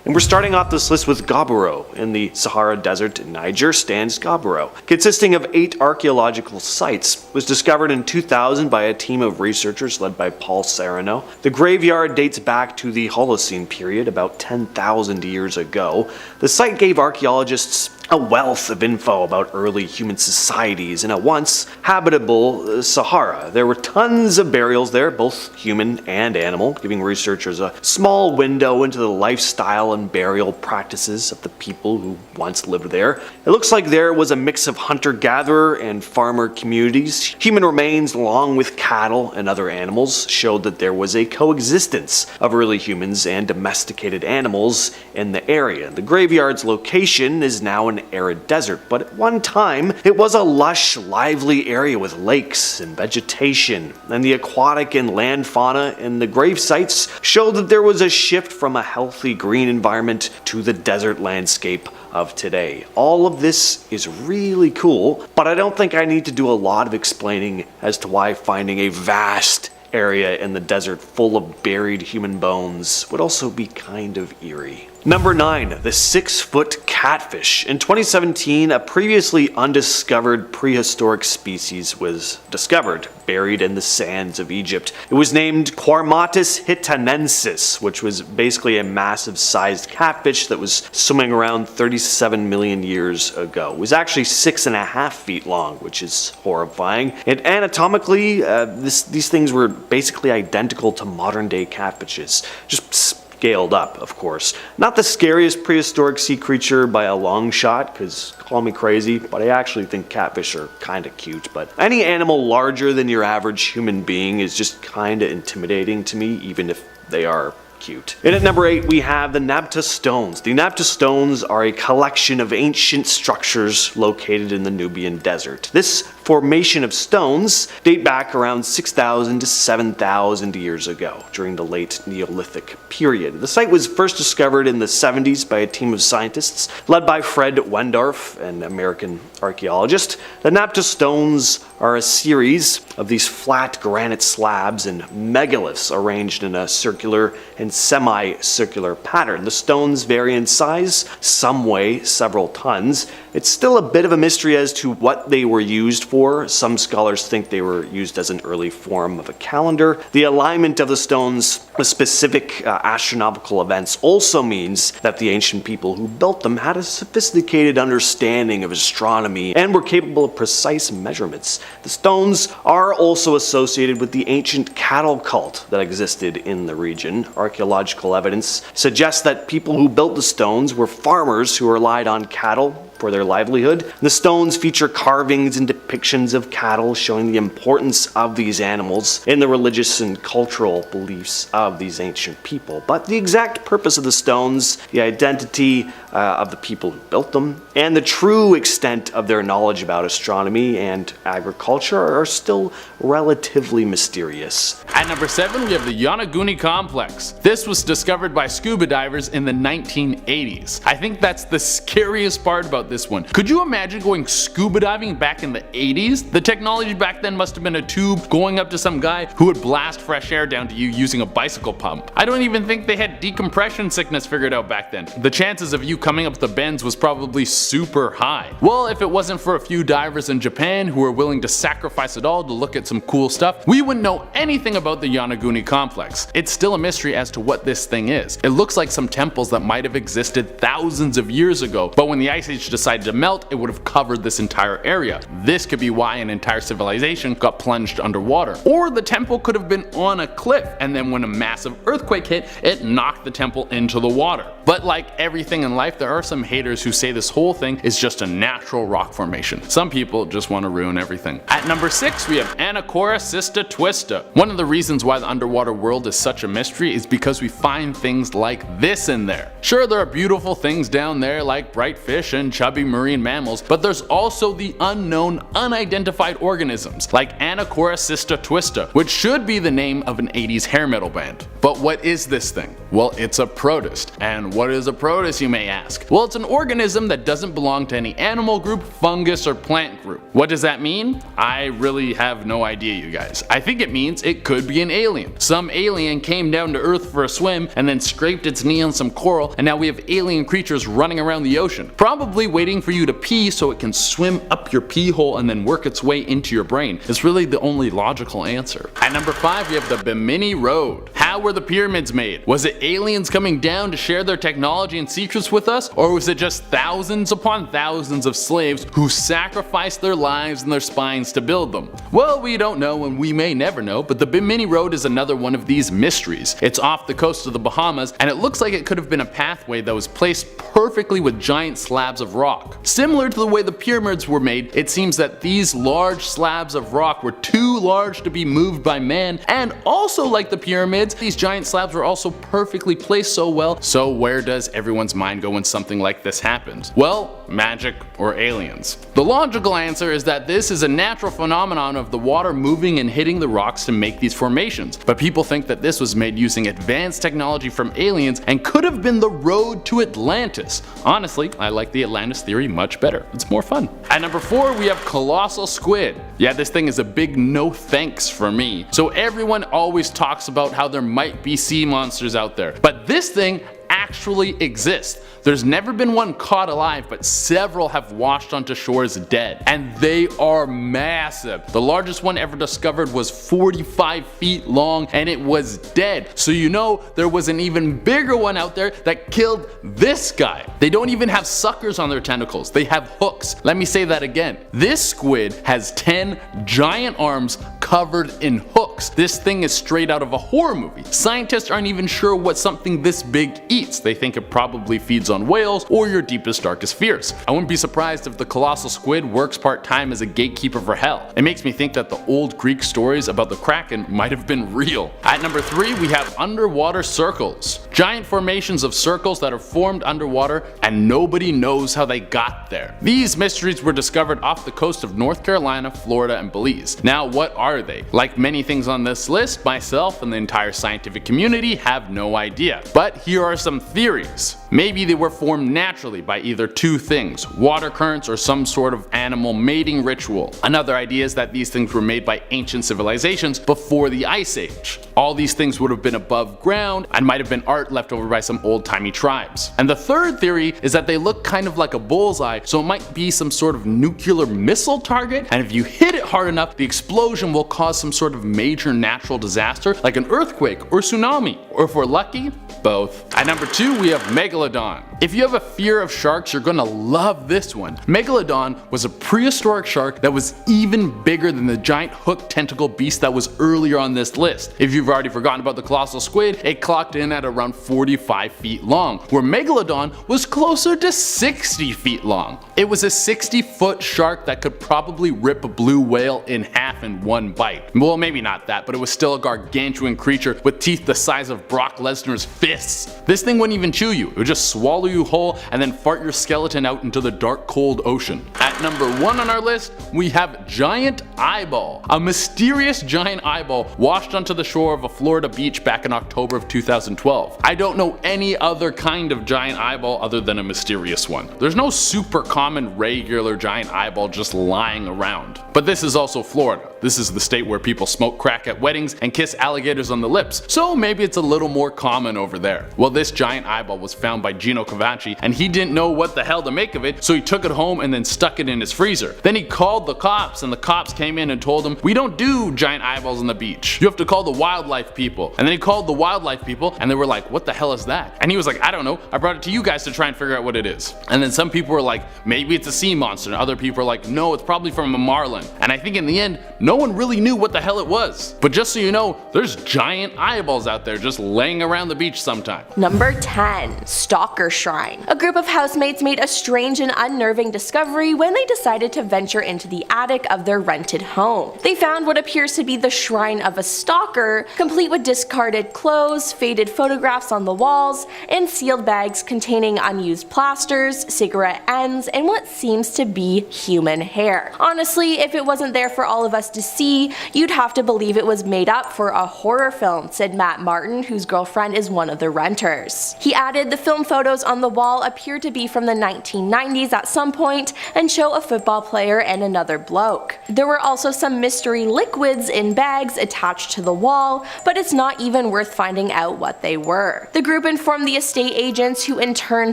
And we're starting off this list with Gabbro. In the Sahara Desert in Niger stands Gabbro, consisting of 8 archaeological sites. It was discovered in 2000 by a team of researchers led by Paul Serrano. The graveyard dates back to the Holocene period, about 10,000 years ago. The site gave archaeologists a wealth of info about early human societies in a once habitable Sahara. There were tons of burials there, both human and animal, giving researchers a small window into the lifestyle and burial practices of the people who once lived there. It looks like there was a mix of hunter-gatherer and farmer communities. Human remains, along with cattle and other animals, showed that there was a coexistence of early humans and domesticated animals in the area. The graveyard's location is now an arid desert, but at one time it was a lush, lively area with lakes and vegetation, and the aquatic and land fauna in the grave sites showed that there was a shift from a healthy green environment to the desert landscape of today. All of this is really cool, but I don't think I need to do a lot of explaining as to why finding a vast area in the desert full of buried human bones would also be kind of eerie. Number 9. The 6-foot catfish. In 2017, a previously undiscovered prehistoric species was discovered, buried in the sands of Egypt. It was named Quarmatus hitanensis, which was basically a massive sized catfish that was swimming around 37 million years ago. It was actually 6.5 feet long, which is horrifying. And anatomically, these things were basically identical to modern day catfishes, just scaled up, of course. Not the scariest prehistoric sea creature by a long shot, because call me crazy, but I actually think catfish are kinda cute. But any animal larger than your average human being is just kinda intimidating to me, even if they are cute. And at number 8, we have the Nabta Stones. The Nabta Stones are a collection of ancient structures located in the Nubian desert. This formation of stones date back around 6,000 to 7,000 years ago, during the late Neolithic period. The site was first discovered in the 70s by a team of scientists led by Fred Wendorf, an American archaeologist. The Nabta Stones are a series of these flat granite slabs and megaliths arranged in a circular and semicircular pattern. The stones vary in size, some weigh several tons. It's still a bit of a mystery as to what they were used for. Some scholars think they were used as an early form of a calendar. The alignment of the stones with specific astronomical events also means that the ancient people who built them had a sophisticated understanding of astronomy and were capable of precise measurements. The stones are also associated with the ancient cattle cult that existed in the region. Archaeological evidence suggests that people who built the stones were farmers who relied on cattle for their livelihood. The stones feature carvings and depictions of cattle, showing the importance of these animals in the religious and cultural beliefs of these ancient people. But the exact purpose of the stones, the identity of the people who built them, and the true extent of their knowledge about astronomy and agriculture are still relatively mysterious. At number 7, we have the Yonaguni Complex. This was discovered by scuba divers in the 1980s. I think that's the scariest part about this one. Could you imagine going scuba diving back in the 80s? The technology back then must have been a tube going up to some guy who would blast fresh air down to you using a bicycle pump. I don't even think they had decompression sickness figured out back then. The chances of you coming up the bends was probably super high. Well, if it wasn't for a few divers in Japan who were willing to sacrifice it all to look at some cool stuff, we wouldn't know anything about the Yonaguni Complex. It's still a mystery as to what this thing is. It looks like some temples that might have existed thousands of years ago, but when the Ice Age decided to melt, it would have covered this entire area. This could be why an entire civilization got plunged underwater. Or the temple could have been on a cliff, and then when a massive earthquake hit, it knocked the temple into the water. But like everything in life, there are some haters who say this whole thing is just a natural rock formation. Some people just want to ruin everything. At number 6, we have Antikythera twista. One of the reasons why the underwater world is such a mystery is because we find things like this in there. Sure, there are beautiful things down there like bright fish and chubby marine mammals, but there's also the unknown, unidentified organisms like Antikythera twista, which should be the name of an 80s hair metal band. But what is this thing? Well, it's a protist. And what is a protist, you may ask? Well, it's an organism that doesn't belong to any animal group, fungus, or plant group. What does that mean? I really have no idea, you guys. I think it means it could be an alien. Some alien came down to Earth for a swim and then scraped its knee on some coral, and now we have alien creatures running around the ocean, probably waiting for you to pee so it can swim up your pee hole and then work its way into your brain. It's really the only logical answer. At number 5, we have the Bimini Road. How were the pyramids made? Was it aliens coming down to share their technology and secrets with us, or was it just thousands upon thousands of slaves who sacrificed their lives and their spines to build them? Well, we don't know and we may never know, but the Bimini Road is another one of these mysteries. It's off the coast of the Bahamas, and it looks like it could have been a pathway that was placed perfectly with giant slabs of rock. Similar to the way the pyramids were made, it seems that these large slabs of rock were too large to be moved by man, and also like the pyramids, these giant slabs were also perfectly placed so well. So where does everyone's mind go when something like this happens? Well, magic or aliens. The logical answer is that this is a natural phenomenon of the water moving and hitting the rocks to make these formations, but people think that this was made using advanced technology from aliens and could have been the road to Atlantis. Honestly, I like the Atlantis theory much better. It's more fun. At number 4, we have colossal squid. Yeah, this thing is a big no thanks for me. So everyone always talks about how there might be sea monsters out there, but this thing actually exists. There's never been one caught alive, but several have washed onto shores dead, and they are massive. The largest one ever discovered was 45 feet long, and it was dead. So you know there was an even bigger one out there that killed this guy. They don't even have suckers on their tentacles, they have hooks. Let me say that again. This squid has 10 giant arms covered in hooks. This thing is straight out of a horror movie. Scientists aren't even sure what something this big eats. They think it probably feeds on whales or your deepest, darkest fears. I wouldn't be surprised if the colossal squid works part-time as a gatekeeper for hell. It makes me think that the old Greek stories about the Kraken might have been real. At number 3, we have underwater circles. Giant formations of circles that are formed underwater and nobody knows how they got there. These mysteries were discovered off the coast of North Carolina, Florida, and Belize. Now, what are they? Like many things on this list, myself and the entire scientific community have no idea. But here are some theories. Maybe they were formed naturally by either two things, water currents or some sort of animal mating ritual. Another idea is that these things were made by ancient civilizations before the Ice Age. All these things would have been above ground and might have been art left over by some old-timey tribes. And the third theory is that they look kind of like a bullseye, so it might be some sort of nuclear missile target, and if you hit it hard enough, the explosion will cause some sort of major natural disaster like an earthquake or tsunami, or if we're lucky, both. At number 2, we have Megalodon. If you have a fear of sharks, you're gonna love this one. Megalodon was a prehistoric shark that was even bigger than the giant hook tentacle beast that was earlier on this list. If you've already forgotten about the colossal squid, it clocked in at around 45 feet long, where Megalodon was closer to 60 feet long. It was a 60-foot shark that could probably rip a blue whale in half in one bite. Well, maybe not that, but it was still a gargantuan creature with teeth the size of Brock Lesnar's fists. This thing wouldn't even chew you, it would just swallow you whole and then fart your skeleton out into the dark, cold ocean. At number 1 on our list, we have Giant Eyeball. A mysterious giant eyeball washed onto the shore of a Florida beach back in October of 2012. I don't know any other kind of giant eyeball other than a mysterious one. There's no super common regular giant eyeball just lying around. But this is also Florida. This is the state where people smoke crack at weddings and kiss alligators on the lips, so maybe it's a little more common over there. Well, this giant eyeball was found by Gino Cavacci, and he didn't know what the hell to make of it, so he took it home and then stuck it in his freezer. Then he called the cops, and the cops came in and told him, "We don't do giant eyeballs on the beach. You have to call the wildlife people." And then he called the wildlife people, and they were like, "What the hell is that?" And he was like, "I don't know. I brought it to you guys to try and figure out what it is." And then some people were like, "Maybe it's a sea monster," and other people were like, "No, it's probably from a marlin." And I think in the end, no one really knew what the hell it was. But just so you know, there's giant eyeballs out there just laying around the beach sometime. Number 10. Stalker Shrine. A group of housemates made a strange and unnerving discovery when they decided to venture into the attic of their rented home. They found what appears to be the shrine of a stalker, complete with discarded clothes, faded photographs on the walls, and sealed bags containing unused plasters, cigarette ends, and what seems to be human hair. Honestly, if it wasn't there for all of us to see, you'd have to believe it was made up for a horror film, said Matt Martin, whose girlfriend is one of the renters. He added, the film photos on the wall appear to be from the 1990s at some point and show a football player and another bloke. There were also some mystery liquids in bags attached to the wall, but it's not even worth finding out what they were. The group informed the estate agents, who in turn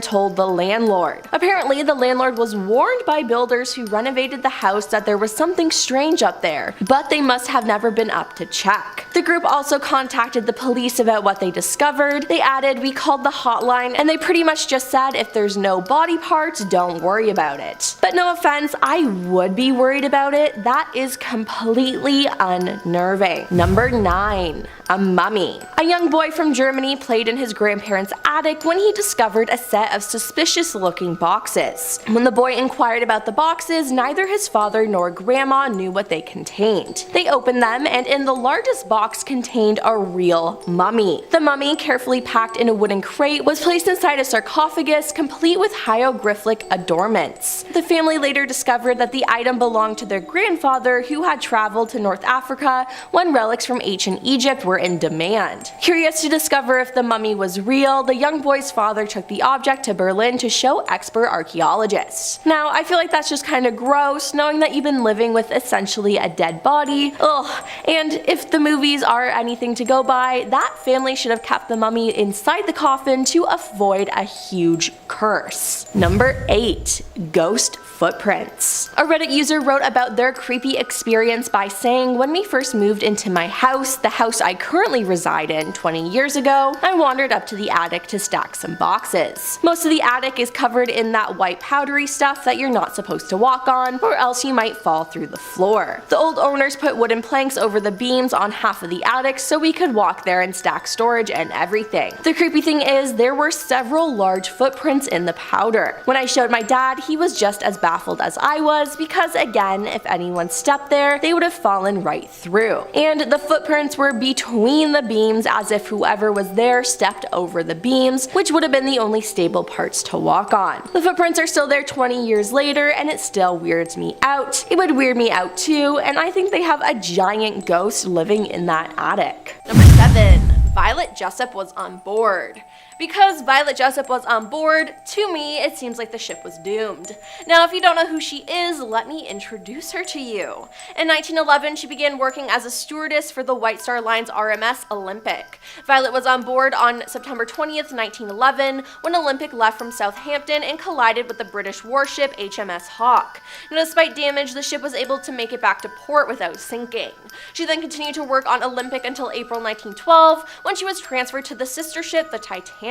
told the landlord. Apparently, the landlord was warned by builders who renovated the house that there was something strange up there, but they must have never been up to check. The group also contacted the police about what they discovered. They added, we called the hotline and they pretty much just said if there's no body parts, don't worry about it. But no offense, I would be worried about it. That is completely unnerving. Number 9. A mummy. A young boy from Germany played in his grandparents' attic when he discovered a set of suspicious looking boxes. When the boy inquired about the boxes, neither his father nor grandma knew what they contained. They opened them and in the largest box contained a real mummy. The mummy, carefully packed in a wooden crate, was placed inside a sarcophagus complete with hieroglyphic adornments. The family later discovered that the item belonged to their grandfather, who had traveled to North Africa when relics from ancient Egypt were in demand. Curious to discover if the mummy was real, the young boy's father took the object to Berlin to show expert archaeologists. Now, I feel like that's just kind of gross, knowing that you've been living with essentially a dead body. Ugh. And if the movies are anything to go by, that family should have kept the mummy inside the coffin to avoid a huge curse. Number 8. Ghost footprints. A Reddit user wrote about their creepy experience by saying, when we first moved into my house, the house I currently reside in 20 years ago, I wandered up to the attic to stack some boxes. Most of the attic is covered in that white powdery stuff that you're not supposed to walk on, or else you might fall through the floor. The old owners put wooden planks over the beams on half of the attic so we could walk there and stack storage and everything. The creepy thing is, there were several large footprints in the powder. When I showed my dad, he was just as baffled as I was, because again, if anyone stepped there, they would have fallen right through. And the footprints were between the beams, as if whoever was there stepped over the beams, which would have been the only stable parts to walk on. The footprints are still there 20 years later, and it still weirds me out. It would weird me out too, and I think they have a giant ghost living in that attic. Number 7. Violet Jessup was on board. Because Violet Jessup was on board, to me, it seems like the ship was doomed. Now, if you don't know who she is, let me introduce her to you. In 1911, she began working as a stewardess for the White Star Line's RMS Olympic. Violet was on board on September 20th, 1911, when Olympic left from Southampton and collided with the British warship HMS Hawke. Now, despite damage, the ship was able to make it back to port without sinking. She then continued to work on Olympic until April 1912, when she was transferred to the sister ship, the Titanic.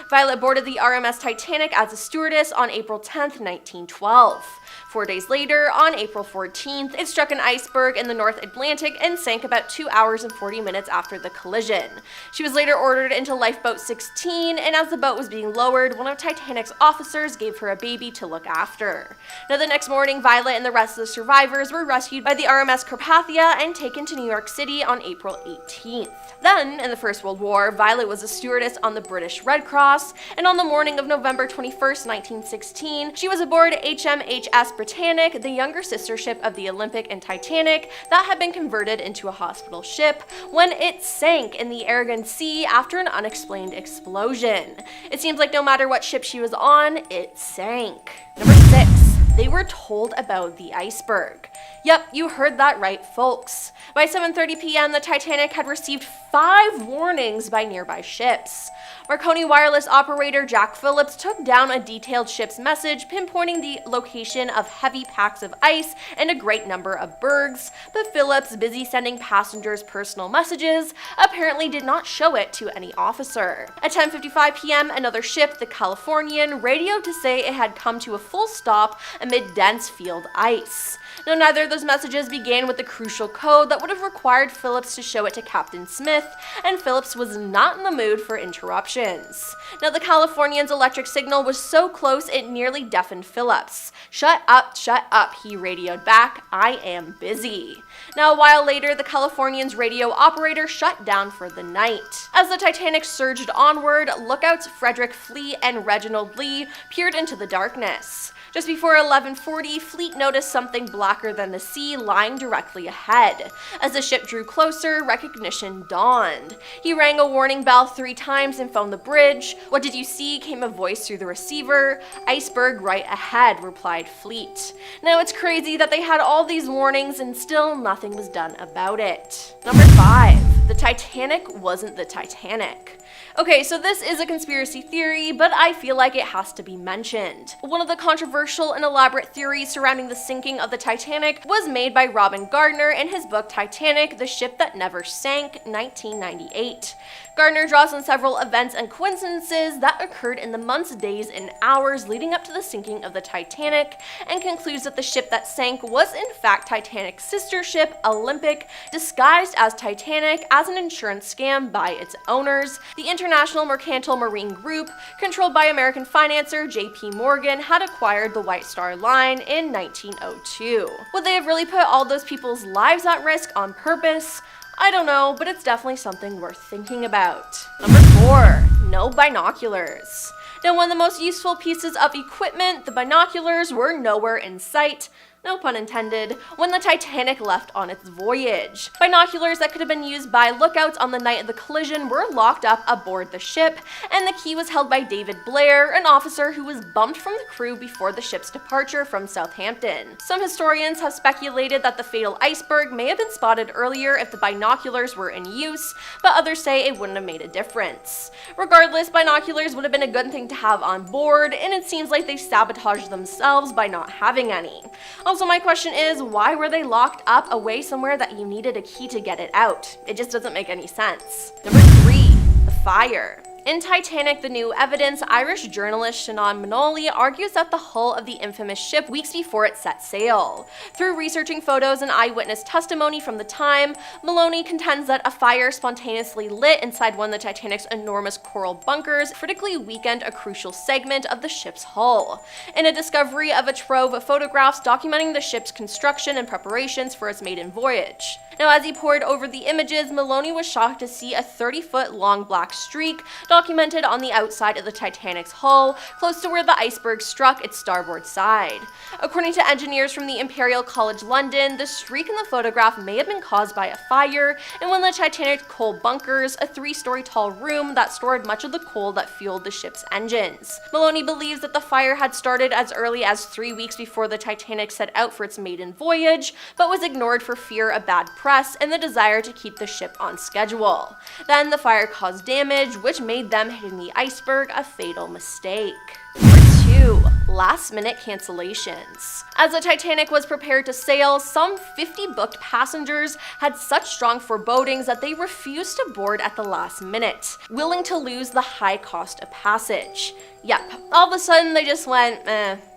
Violet boarded the RMS Titanic as a stewardess on April 10th, 1912. 4 days later, on April 14th, it struck an iceberg in the North Atlantic and sank about 2 hours and 40 minutes after the collision. She was later ordered into Lifeboat 16, and as the boat was being lowered, one of Titanic's officers gave her a baby to look after. Now, the next morning, Violet and the rest of the survivors were rescued by the RMS Carpathia and taken to New York City on April 18th. Then, in the First World War, Violet was a stewardess on the British Red Cross, and on the morning of November 21st, 1916, she was aboard HMHS Britannic, the younger sister ship of the Olympic and Titanic that had been converted into a hospital ship, when it sank in the Aragon Sea after an unexplained explosion. It seems like no matter what ship she was on, it sank. Number 6. They were told about the iceberg. Yep, you heard that right, folks. By 7:30 p.m., the Titanic had received 5 warnings by nearby ships. Marconi wireless operator Jack Phillips took down a detailed ship's message pinpointing the location of heavy packs of ice and a great number of bergs, but Phillips, busy sending passengers personal messages, apparently did not show it to any officer. At 10:55 p.m., another ship, the Californian, radioed to say it had come to a full stop amid dense field ice. Now, neither of those messages began with the crucial code that would have required Phillips to show it to Captain Smith, and Phillips was not in the mood for interruptions. Now, the Californian's electric signal was so close it nearly deafened Phillips. Shut up, he radioed back. I am busy. Now, a while later, the Californian's radio operator shut down for the night. As the Titanic surged onward, lookouts Frederick Fleet and Reginald Lee peered into the darkness. Just before 11 11:40, Fleet noticed something blacker than the sea lying directly ahead. As the ship drew closer, recognition dawned. He rang a warning bell 3 times and phoned the bridge. "What did you see?" came a voice through the receiver. "Iceberg right ahead," replied Fleet. Now it's crazy that they had all these warnings and still nothing was done about it. Number 5. The Titanic wasn't the Titanic. Okay, so this is a conspiracy theory, but I feel like it has to be mentioned. One of the controversial and elaborate theories surrounding the sinking of the Titanic was made by Robin Gardner in his book Titanic, The Ship That Never Sank, 1998. Gardner draws on several events and coincidences that occurred in the months, days, and hours leading up to the sinking of the Titanic, and concludes that the ship that sank was in fact Titanic's sister ship, Olympic, disguised as Titanic as an insurance scam by its owners. The International Mercantile Marine Group, controlled by American financier J.P. Morgan, had acquired the White Star Line in 1902. Would they have really put all those people's lives at risk on purpose? I don't know, but it's definitely something worth thinking about. Number 4. No binoculars. Now, one of the most useful pieces of equipment, the binoculars, were nowhere in sight, no pun intended, when the Titanic left on its voyage. Binoculars that could have been used by lookouts on the night of the collision were locked up aboard the ship, and the key was held by David Blair, an officer who was bumped from the crew before the ship's departure from Southampton. Some historians have speculated that the fatal iceberg may have been spotted earlier if the binoculars were in use, but others say it wouldn't have made a difference. Regardless, binoculars would have been a good thing to have on board, and it seems like they sabotaged themselves by not having any. Also, my question is, why were they locked up away somewhere that you needed a key to get it out? It just doesn't make any sense. Number 3. The fire. In Titanic, The New Evidence, Irish journalist Shannon Manoli argues that the hull of the infamous ship weeks before it set sail. Through researching photos and eyewitness testimony from the time, Maloney contends that a fire spontaneously lit inside one of the Titanic's enormous coral bunkers critically weakened a crucial segment of the ship's hull. In a discovery of a trove of photographs documenting the ship's construction and preparations for its maiden voyage. Now, as he pored over the images, Maloney was shocked to see a 30-foot long black streak documented on the outside of the Titanic's hull, close to where the iceberg struck its starboard side. According to engineers from the Imperial College London, the streak in the photograph may have been caused by a fire in one of the Titanic's coal bunkers, a 3-story tall room that stored much of the coal that fueled the ship's engines. Maloney believes that the fire had started as early as 3 weeks before the Titanic set out for its maiden voyage, but was ignored for fear of bad press and the desire to keep the ship on schedule. Then the fire caused damage, which made them hitting the iceberg a fatal mistake. Number 2. Last-minute cancellations. As the Titanic was prepared to sail, some 50 booked passengers had such strong forebodings that they refused to board at the last minute, willing to lose the high cost of passage. Yep, all of a sudden they just went,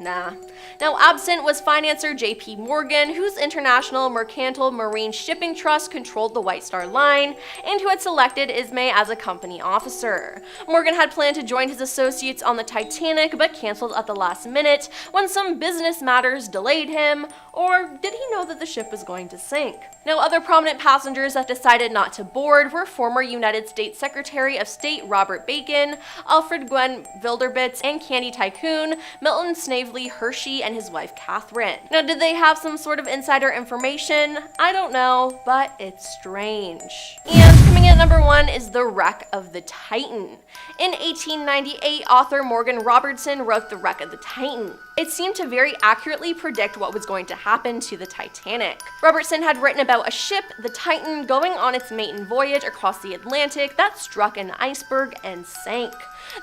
nah. Now, absent was financier J.P. Morgan, whose International Mercantile Marine Shipping Trust controlled the White Star Line, and who had selected Ismay as a company officer. Morgan had planned to join his associates on the Titanic, but canceled at the last minute when some business matters delayed him, or did he know that the ship was going to sink? Now, other prominent passengers that decided not to board were former United States Secretary of State Robert Bacon, Alfred Gwen Wilderbitz, and candy tycoon Milton Snavely Hershey and his wife Catherine. Now, did they have some sort of insider information? I don't know, but it's strange. And coming in at number 1 is the wreck of the Titan. In 1898, author Morgan Robertson wrote The Wreck of the Titan. It seemed to very accurately predict what was going to happen to the Titanic. Robertson had written about a ship, the Titan, going on its maiden voyage across the Atlantic that struck an iceberg and sank.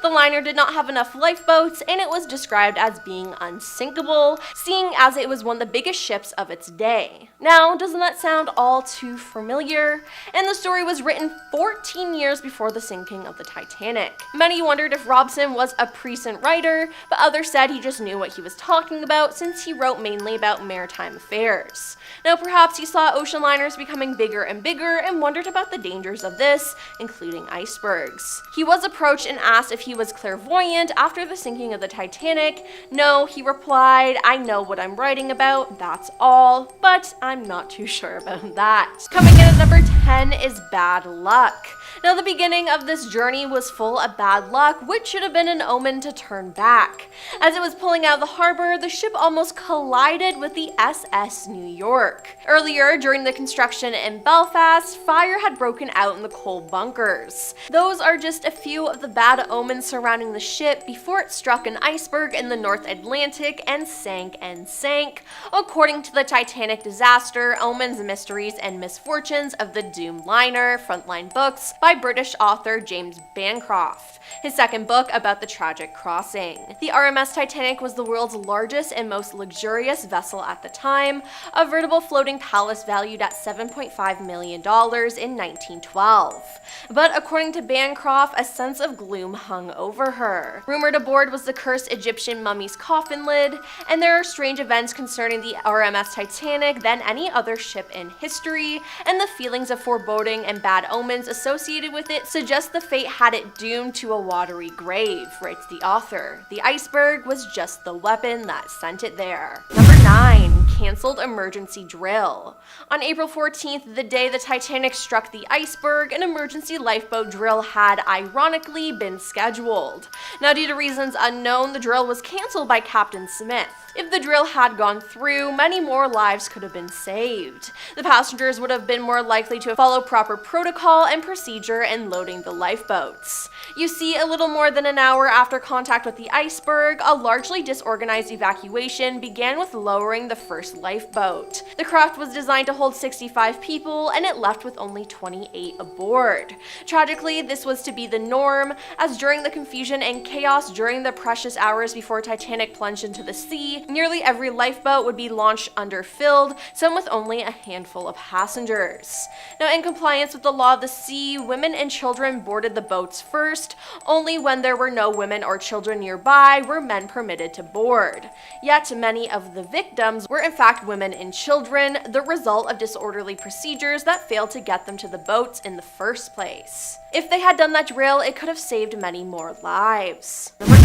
The liner did not have enough lifeboats, and it was described as being unsinkable, seeing as it was one of the biggest ships of its day. Now, doesn't that sound all too familiar? And the story was written 14 years before the sinking of the Titanic. Many wondered if Robson was a prescient writer, but others said he just knew what he was talking about since he wrote mainly about maritime affairs. Now, perhaps he saw ocean liners becoming bigger and bigger and wondered about the dangers of this, including icebergs. He was approached and asked if he was clairvoyant after the sinking of the Titanic. No, he replied, "I know what I'm writing about, that's all," but I'm not too sure about that. Coming in at number 10 10 is bad luck. Now, the beginning of this journey was full of bad luck, which should have been an omen to turn back. As it was pulling out of the harbor, the ship almost collided with the SS New York. Earlier, during the construction in Belfast, fire had broken out in the coal bunkers. Those are just a few of the bad omens surrounding the ship before it struck an iceberg in the North Atlantic and sank according to the Titanic disaster, Omens, Mysteries, and Misfortunes of the Doomed Liner, Frontline Books, by British author James Bancroft, his second book about the tragic crossing. The RMS Titanic was the world's largest and most luxurious vessel at the time, a veritable floating palace valued at $7.5 million in 1912. But according to Bancroft, a sense of gloom hung over her. Rumored aboard was the cursed Egyptian mummy's coffin lid, and there are strange events concerning the RMS Titanic than any other ship in history, and the feelings of foreboding and bad omens associated with it suggest the fate had it doomed to a watery grave, writes the author. The iceberg was just the weapon that sent it there. Number 9. Cancelled emergency drill. On April 14th, the day the Titanic struck the iceberg, an emergency lifeboat drill had ironically been scheduled. Now, due to reasons unknown, the drill was cancelled by Captain Smith. If the drill had gone through, many more lives could have been saved. The passengers would have been more likely to follow proper protocol and procedure in loading the lifeboats. You see, a little more than an hour after contact with the iceberg, a largely disorganized evacuation began with lowering the first lifeboat. The craft was designed to hold 65 people, and it left with only 28 aboard. Tragically, this was to be the norm, as during the confusion and chaos during the precious hours before Titanic plunged into the sea, nearly every lifeboat would be launched underfilled, some with only a handful of passengers. Now, in compliance with the law of the sea, women and children boarded the boats first. Only when there were no women or children nearby were men permitted to board. Yet, many of the victims were in fact women and children, the result of disorderly procedures that failed to get them to the boats in the first place. If they had done that drill, it could have saved many more lives. Number 8.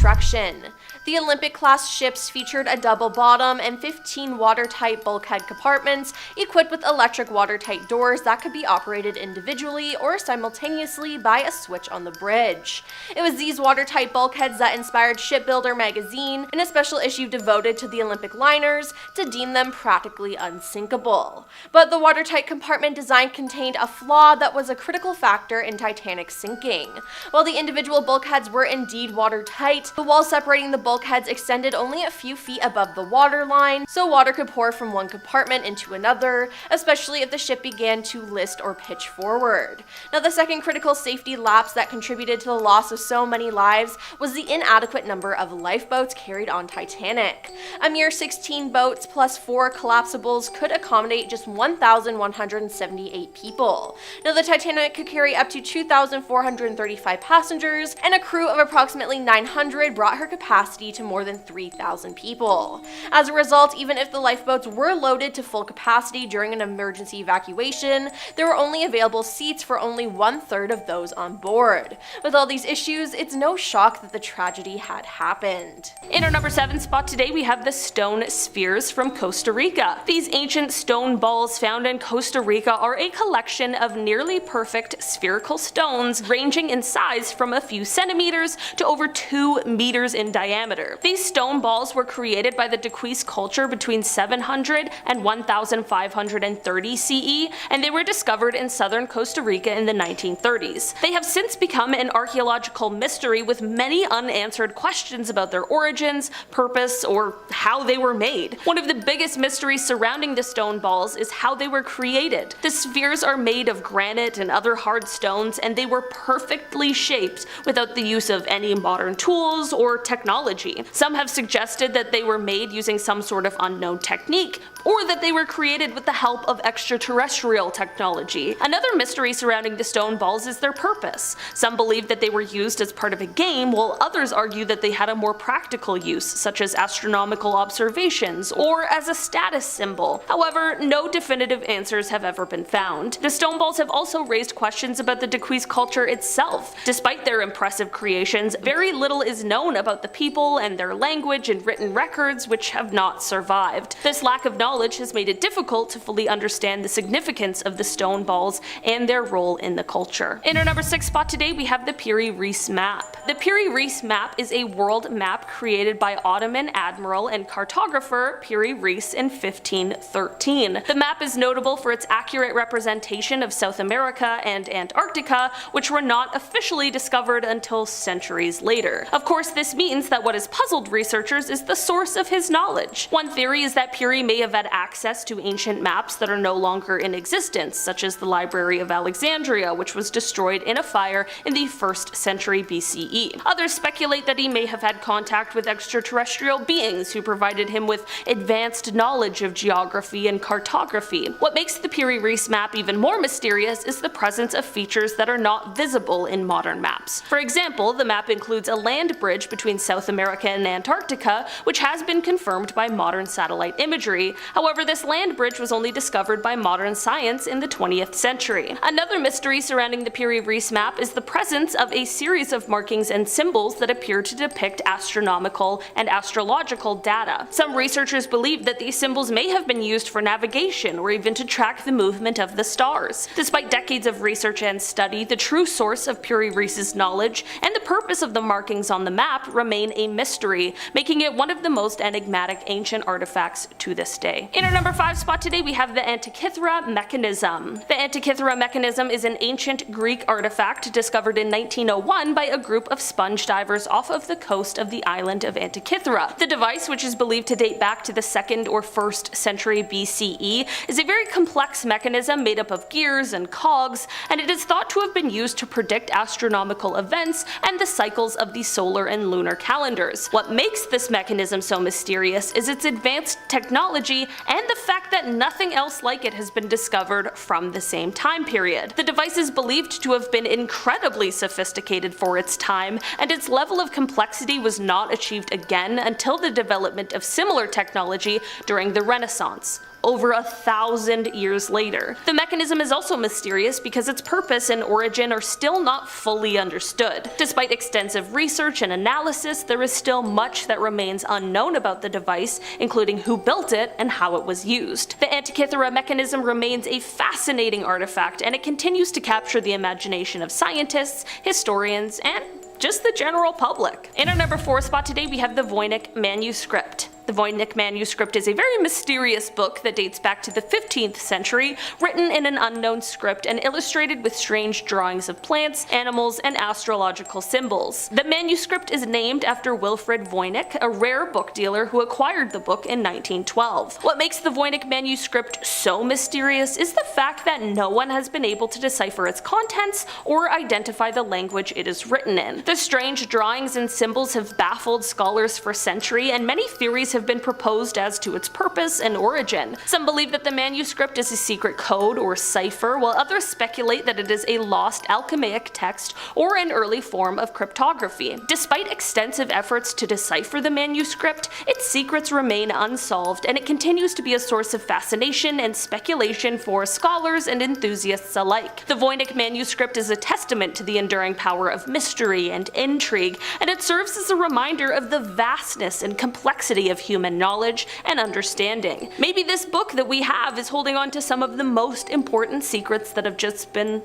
Construction. The Olympic-class ships featured a double bottom and 15 watertight bulkhead compartments equipped with electric watertight doors that could be operated individually or simultaneously by a switch on the bridge. It was these watertight bulkheads that inspired Shipbuilder magazine, in a special issue devoted to the Olympic liners, to deem them practically unsinkable. But the watertight compartment design contained a flaw that was a critical factor in Titanic's sinking. While the individual bulkheads were indeed watertight, the wall separating the bulkheads extended only a few feet above the waterline, so water could pour from one compartment into another, especially if the ship began to list or pitch forward. Now, the second critical safety lapse that contributed to the loss of so many lives was the inadequate number of lifeboats carried on Titanic. A mere 16 boats plus 4 collapsibles could accommodate just 1,178 people. Now, the Titanic could carry up to 2,435 passengers, and a crew of approximately 900 brought her capacity to more than 3,000 people. As a result, even if the lifeboats were loaded to full capacity during an emergency evacuation, there were only available seats for only 1/3 of those on board. With all these issues, it's no shock that the tragedy had happened. In our number 7 spot today, we have the stone spheres from Costa Rica. These ancient stone balls found in Costa Rica are a collection of nearly perfect spherical stones ranging in size from a few centimeters to over 2 meters in diameter. These stone balls were created by the Dequise culture between 700 and 1530 CE, and they were discovered in southern Costa Rica in the 1930s. They have since become an archaeological mystery with many unanswered questions about their origins, purpose, or how they were made. One of the biggest mysteries surrounding the stone balls is how they were created. The spheres are made of granite and other hard stones, and they were perfectly shaped without the use of any modern tools or technology. Some have suggested that they were made using some sort of unknown technique, or that they were created with the help of extraterrestrial technology. Another mystery surrounding the stone balls is their purpose. Some believe that they were used as part of a game, while others argue that they had a more practical use, such as astronomical observations or as a status symbol. However, no definitive answers have ever been found. The stone balls have also raised questions about the Dequise culture itself. Despite their impressive creations, very little is known about the people and their language and written records which have not survived. This lack of knowledge has made it difficult to fully understand the significance of the stone balls and their role in the culture. In our number 6 spot today, we have the Piri-Reis map. The Piri-Reis map is a world map created by Ottoman admiral and cartographer Piri-Reis in 1513. The map is notable for its accurate representation of South America and Antarctica, which were not officially discovered until centuries later. Of course, this means that what has puzzled researchers is the source of his knowledge. One theory is that Piri may have had access to ancient maps that are no longer in existence, such as the Library of Alexandria, which was destroyed in a fire in the 1st century BCE. Others speculate that he may have had contact with extraterrestrial beings who provided him with advanced knowledge of geography and cartography. What makes the Piri-Reis map even more mysterious is the presence of features that are not visible in modern maps. For example, the map includes a land bridge between South America and Antarctica, which has been confirmed by modern satellite imagery. However, this land bridge was only discovered by modern science in the 20th century. Another mystery surrounding the Piri-Reis map is the presence of a series of markings and symbols that appear to depict astronomical and astrological data. Some researchers believe that these symbols may have been used for navigation or even to track the movement of the stars. Despite decades of research and study, the true source of Piri-Reis's knowledge and the purpose of the markings on the map remain a mystery, making it one of the most enigmatic ancient artifacts to this day. In our number 5 spot today, we have the Antikythera mechanism. The Antikythera mechanism is an ancient Greek artifact discovered in 1901 by a group of sponge divers off of the coast of the island of Antikythera. The device, which is believed to date back to the 2nd or 1st century BCE, is a very complex mechanism made up of gears and cogs, and it is thought to have been used to predict astronomical events and the cycles of the solar and lunar calendars. What makes this mechanism so mysterious is its advanced technology and the fact that nothing else like it has been discovered from the same time period. The device is believed to have been incredibly sophisticated for its time, and its level of complexity was not achieved again until the development of similar technology during the Renaissance, over 1,000 years later. The mechanism is also mysterious because its purpose and origin are still not fully understood. Despite extensive research and analysis, there is still much that remains unknown about the device, including who built it and how it was used. The Antikythera mechanism remains a fascinating artifact, and it continues to capture the imagination of scientists, historians, and just the general public. In our number 4 spot today, we have the Voynich Manuscript. The Voynich Manuscript is a very mysterious book that dates back to the 15th century, written in an unknown script and illustrated with strange drawings of plants, animals, and astrological symbols. The manuscript is named after Wilfrid Voynich, a rare book dealer who acquired the book in 1912. What makes the Voynich Manuscript so mysterious is the fact that no one has been able to decipher its contents or identify the language it is written in. The strange drawings and symbols have baffled scholars for centuries, and many theories have been proposed as to its purpose and origin. Some believe that the manuscript is a secret code or cipher, while others speculate that it is a lost alchemaic text or an early form of cryptography. Despite extensive efforts to decipher the manuscript, its secrets remain unsolved, and it continues to be a source of fascination and speculation for scholars and enthusiasts alike. The Voynich Manuscript is a testament to the enduring power of mystery and intrigue, and it serves as a reminder of the vastness and complexity of human knowledge and understanding. Maybe this book that we have is holding on to some of the most important secrets that have just been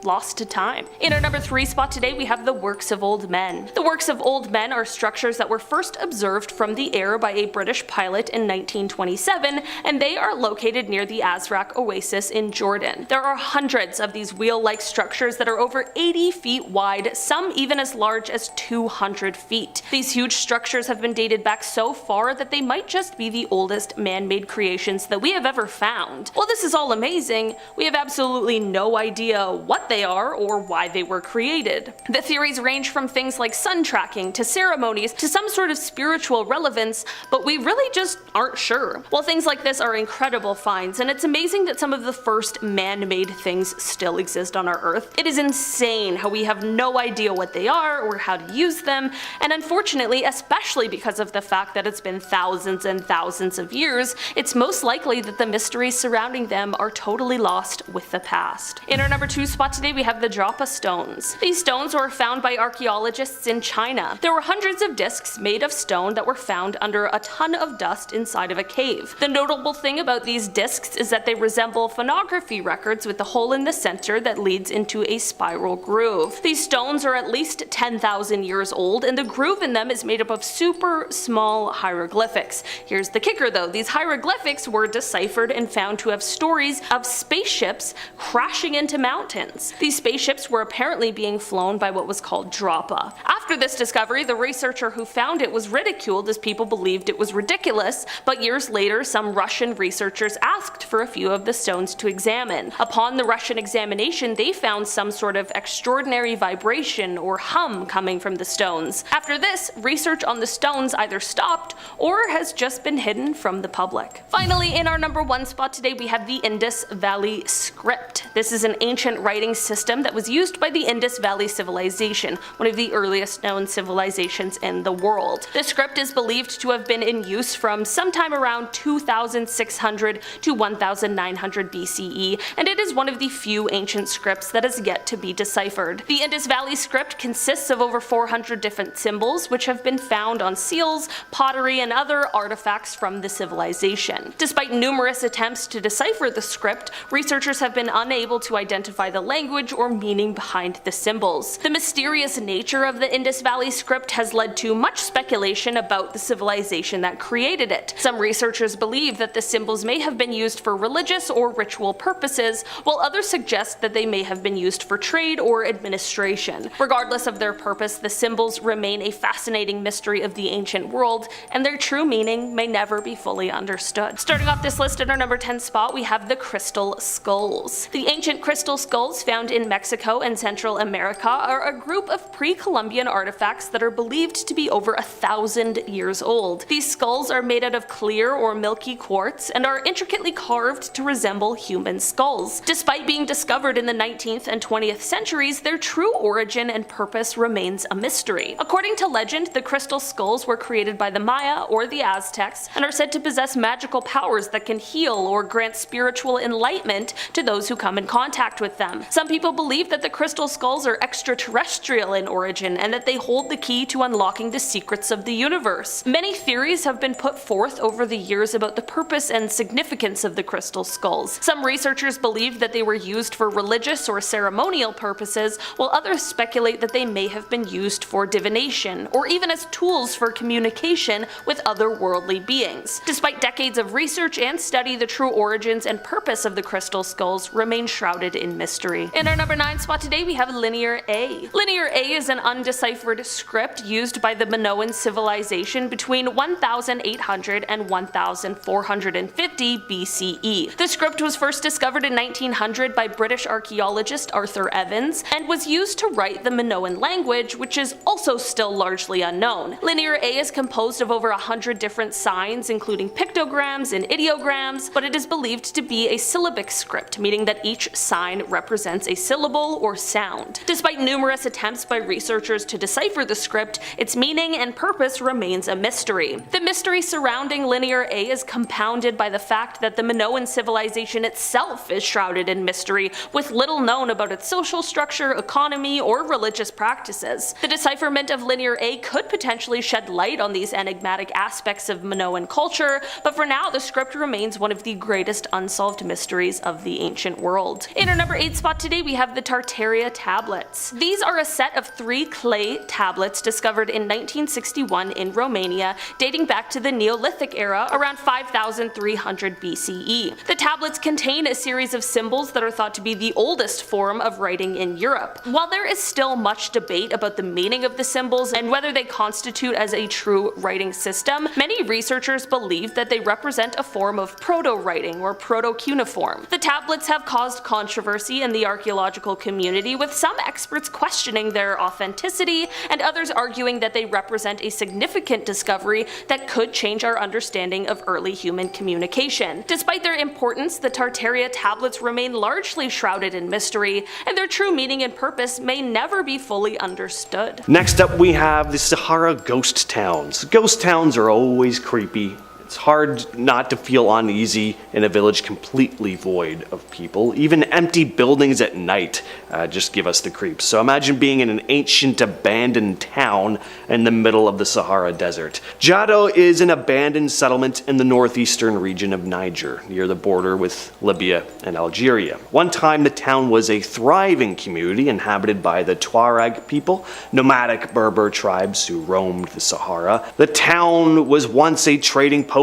lost to time. In our number 3 spot today, we have the works of old men. The works of old men are structures that were first observed from the air by a British pilot in 1927, and they are located near the Azraq Oasis in Jordan. There are hundreds of these wheel-like structures that are over 80 feet wide, some even as large as 200 feet. These huge structures have been dated back so far that they might just be the oldest man-made creations that we have ever found. While this is all amazing, we have absolutely no idea what they are or why they were created. The theories range from things like sun tracking to ceremonies to some sort of spiritual relevance, but we really just aren't sure. While things like this are incredible finds, and it's amazing that some of the first man-made things still exist on our Earth, it is insane how we have no idea what they are or how to use them, and unfortunately, especially because of the fact that it's been thousands and thousands of years, it's most likely that the mysteries surrounding them are totally lost with the past. In our number 2 spot today we have the Joppa stones. These stones were found by archaeologists in China. There were hundreds of discs made of stone that were found under a ton of dust inside of a cave. The notable thing about these discs is that they resemble phonography records with a hole in the center that leads into a spiral groove. These stones are at least 10,000 years old, and the groove in them is made up of super small hieroglyphics. Here's the kicker though, these hieroglyphics were deciphered and found to have stories of spaceships crashing into mountains. These spaceships were apparently being flown by what was called Joppa. After this discovery, the researcher who found it was ridiculed as people believed it was ridiculous, but years later some Russian researchers asked for a few of the stones to examine. Upon the Russian examination, they found some sort of extraordinary vibration or hum coming from the stones. After this, research on the stones either stopped or has just been hidden from the public. Finally, in our number 1 spot today we have the Indus Valley Script. This is an ancient writing system that was used by the Indus Valley Civilization, one of the earliest known civilizations in the world. The script is believed to have been in use from sometime around 2600 to 1900 BCE, and it is one of the few ancient scripts that has yet to be deciphered. The Indus Valley Script consists of over 400 different symbols, which have been found on seals, pottery, and other artifacts from the civilization. Despite numerous attempts to decipher the script, researchers have been unable to identify the language or meaning behind the symbols. The mysterious nature of the Indus Valley Script has led to much speculation about the civilization that created it. Some researchers believe that the symbols may have been used for religious or ritual purposes, while others suggest that they may have been used for trade or administration. Regardless of their purpose, the symbols remain a fascinating mystery of the ancient world, and their true meaning may never be fully understood. Starting off this list in our number 10 spot, we have the crystal skulls. The ancient crystal skulls found in Mexico and Central America are a group of pre-Columbian artifacts that are believed to be over 1,000 years old. These skulls are made out of clear or milky quartz and are intricately carved to resemble human skulls. Despite being discovered in the 19th and 20th centuries, their true origin and purpose remains a mystery. According to legend, the crystal skulls were created by the Maya or the Aztecs and are said to possess magical powers that can heal or grant spiritual enlightenment to those who come in contact with them. Some people believe that the crystal skulls are extraterrestrial in origin and that they hold the key to unlocking the secrets of the universe. Many theories have been put forth over the years about the purpose and significance of the crystal skulls. Some researchers believe that they were used for religious or ceremonial purposes, while others speculate that they may have been used for divination, or even as tools for communication with otherworldly beings. Despite decades of research and study, the true origins and purpose of the crystal skulls remain shrouded in mystery. In our number 9 spot today we have Linear A. Linear A is an undeciphered script used by the Minoan civilization between 1800 and 1450 BCE. The script was first discovered in 1900 by British archaeologist Arthur Evans and was used to write the Minoan language, which is also still largely unknown. Linear A is composed of over 100 different signs, including pictograms and ideograms, but it is believed to be a syllabic script, meaning that each sign represents a syllable or sound. Despite numerous attempts by researchers to decipher the script, its meaning and purpose remains a mystery. The mystery surrounding Linear A is compounded by the fact that the Minoan civilization itself is shrouded in mystery, with little known about its social structure, economy, or religious practices. The decipherment of Linear A could potentially shed light on these enigmatic aspects of Minoan culture, but for now the script remains one of the greatest unsolved mysteries of the ancient world. In our number 8 spot today we have the Tartaria tablets. These are a set of 3 clay tablets discovered in 1961 in Romania, dating back to the Neolithic era around 5300 BCE. The tablets contain a series of symbols that are thought to be the oldest form of writing in Europe. While there is still much debate about the meaning of the symbols and whether they constitute as a true writing system, many researchers believe that they represent a form of proto-writing or proto-cuneiform. The tablets have caused controversy in the archaeological community, with some experts questioning their authenticity and others arguing that they represent a significant discovery that could change our understanding of early human communication. Despite their importance, the Tartaria tablets remain largely shrouded in mystery, and their true meaning and purpose may never be fully understood. Next up we have the Sahara ghost towns. Ghost towns are always creepy, It's hard not to feel uneasy in a village completely void of people. Even empty buildings at night just give us the creeps. So imagine being in an ancient abandoned town in the middle of the Sahara Desert. Jado is an abandoned settlement in the northeastern region of Niger, near the border with Libya and Algeria. One time the town was a thriving community inhabited by the Tuareg people, nomadic Berber tribes who roamed the Sahara. The town was once a trading post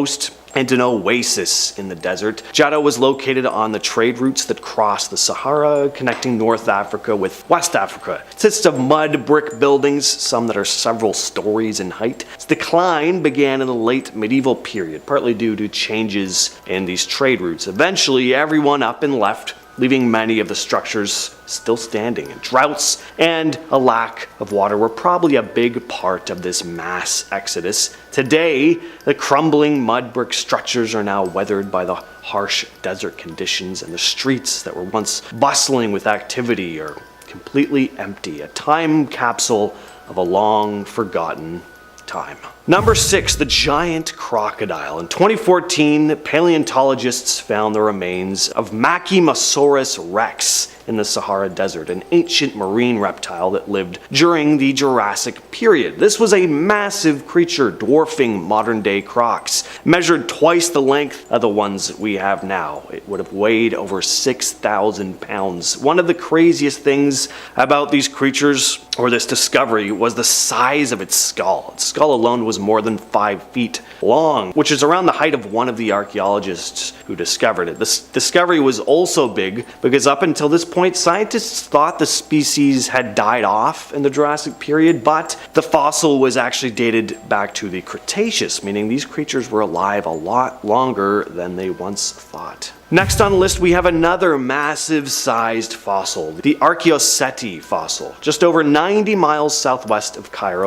and an oasis in the desert. Jado was located on the trade routes that cross the Sahara, connecting North Africa with West Africa. It consists of mud brick buildings, some that are several stories in height. Its decline began in the late medieval period, partly due to changes in these trade routes. Eventually, everyone up and left, leaving many of the structures still standing. Droughts and a lack of water were probably a big part of this mass exodus. Today, the crumbling mud brick structures are now weathered by the harsh desert conditions, and the streets that were once bustling with activity are completely empty, a time capsule of a long forgotten time. Number 6, the giant crocodile. In 2014, paleontologists found the remains of Machimasaurus rex in the Sahara Desert, an ancient marine reptile that lived during the Jurassic period. This was a massive creature dwarfing modern-day crocs, measured twice the length of the ones we have now. It would have weighed over 6,000 pounds. One of the craziest things about these creatures, or this discovery, was the size of its skull. Its skull alone was more than 5 feet long, which is around the height of one of the archaeologists who discovered it. This discovery was also big because up until this point, scientists thought the species had died off in the Jurassic period, but the fossil was actually dated back to the Cretaceous, meaning these creatures were alive a lot longer than they once thought. Next on the list, we have another massive-sized fossil, the Archaeoceti fossil. Just over 90 miles southwest of Cairo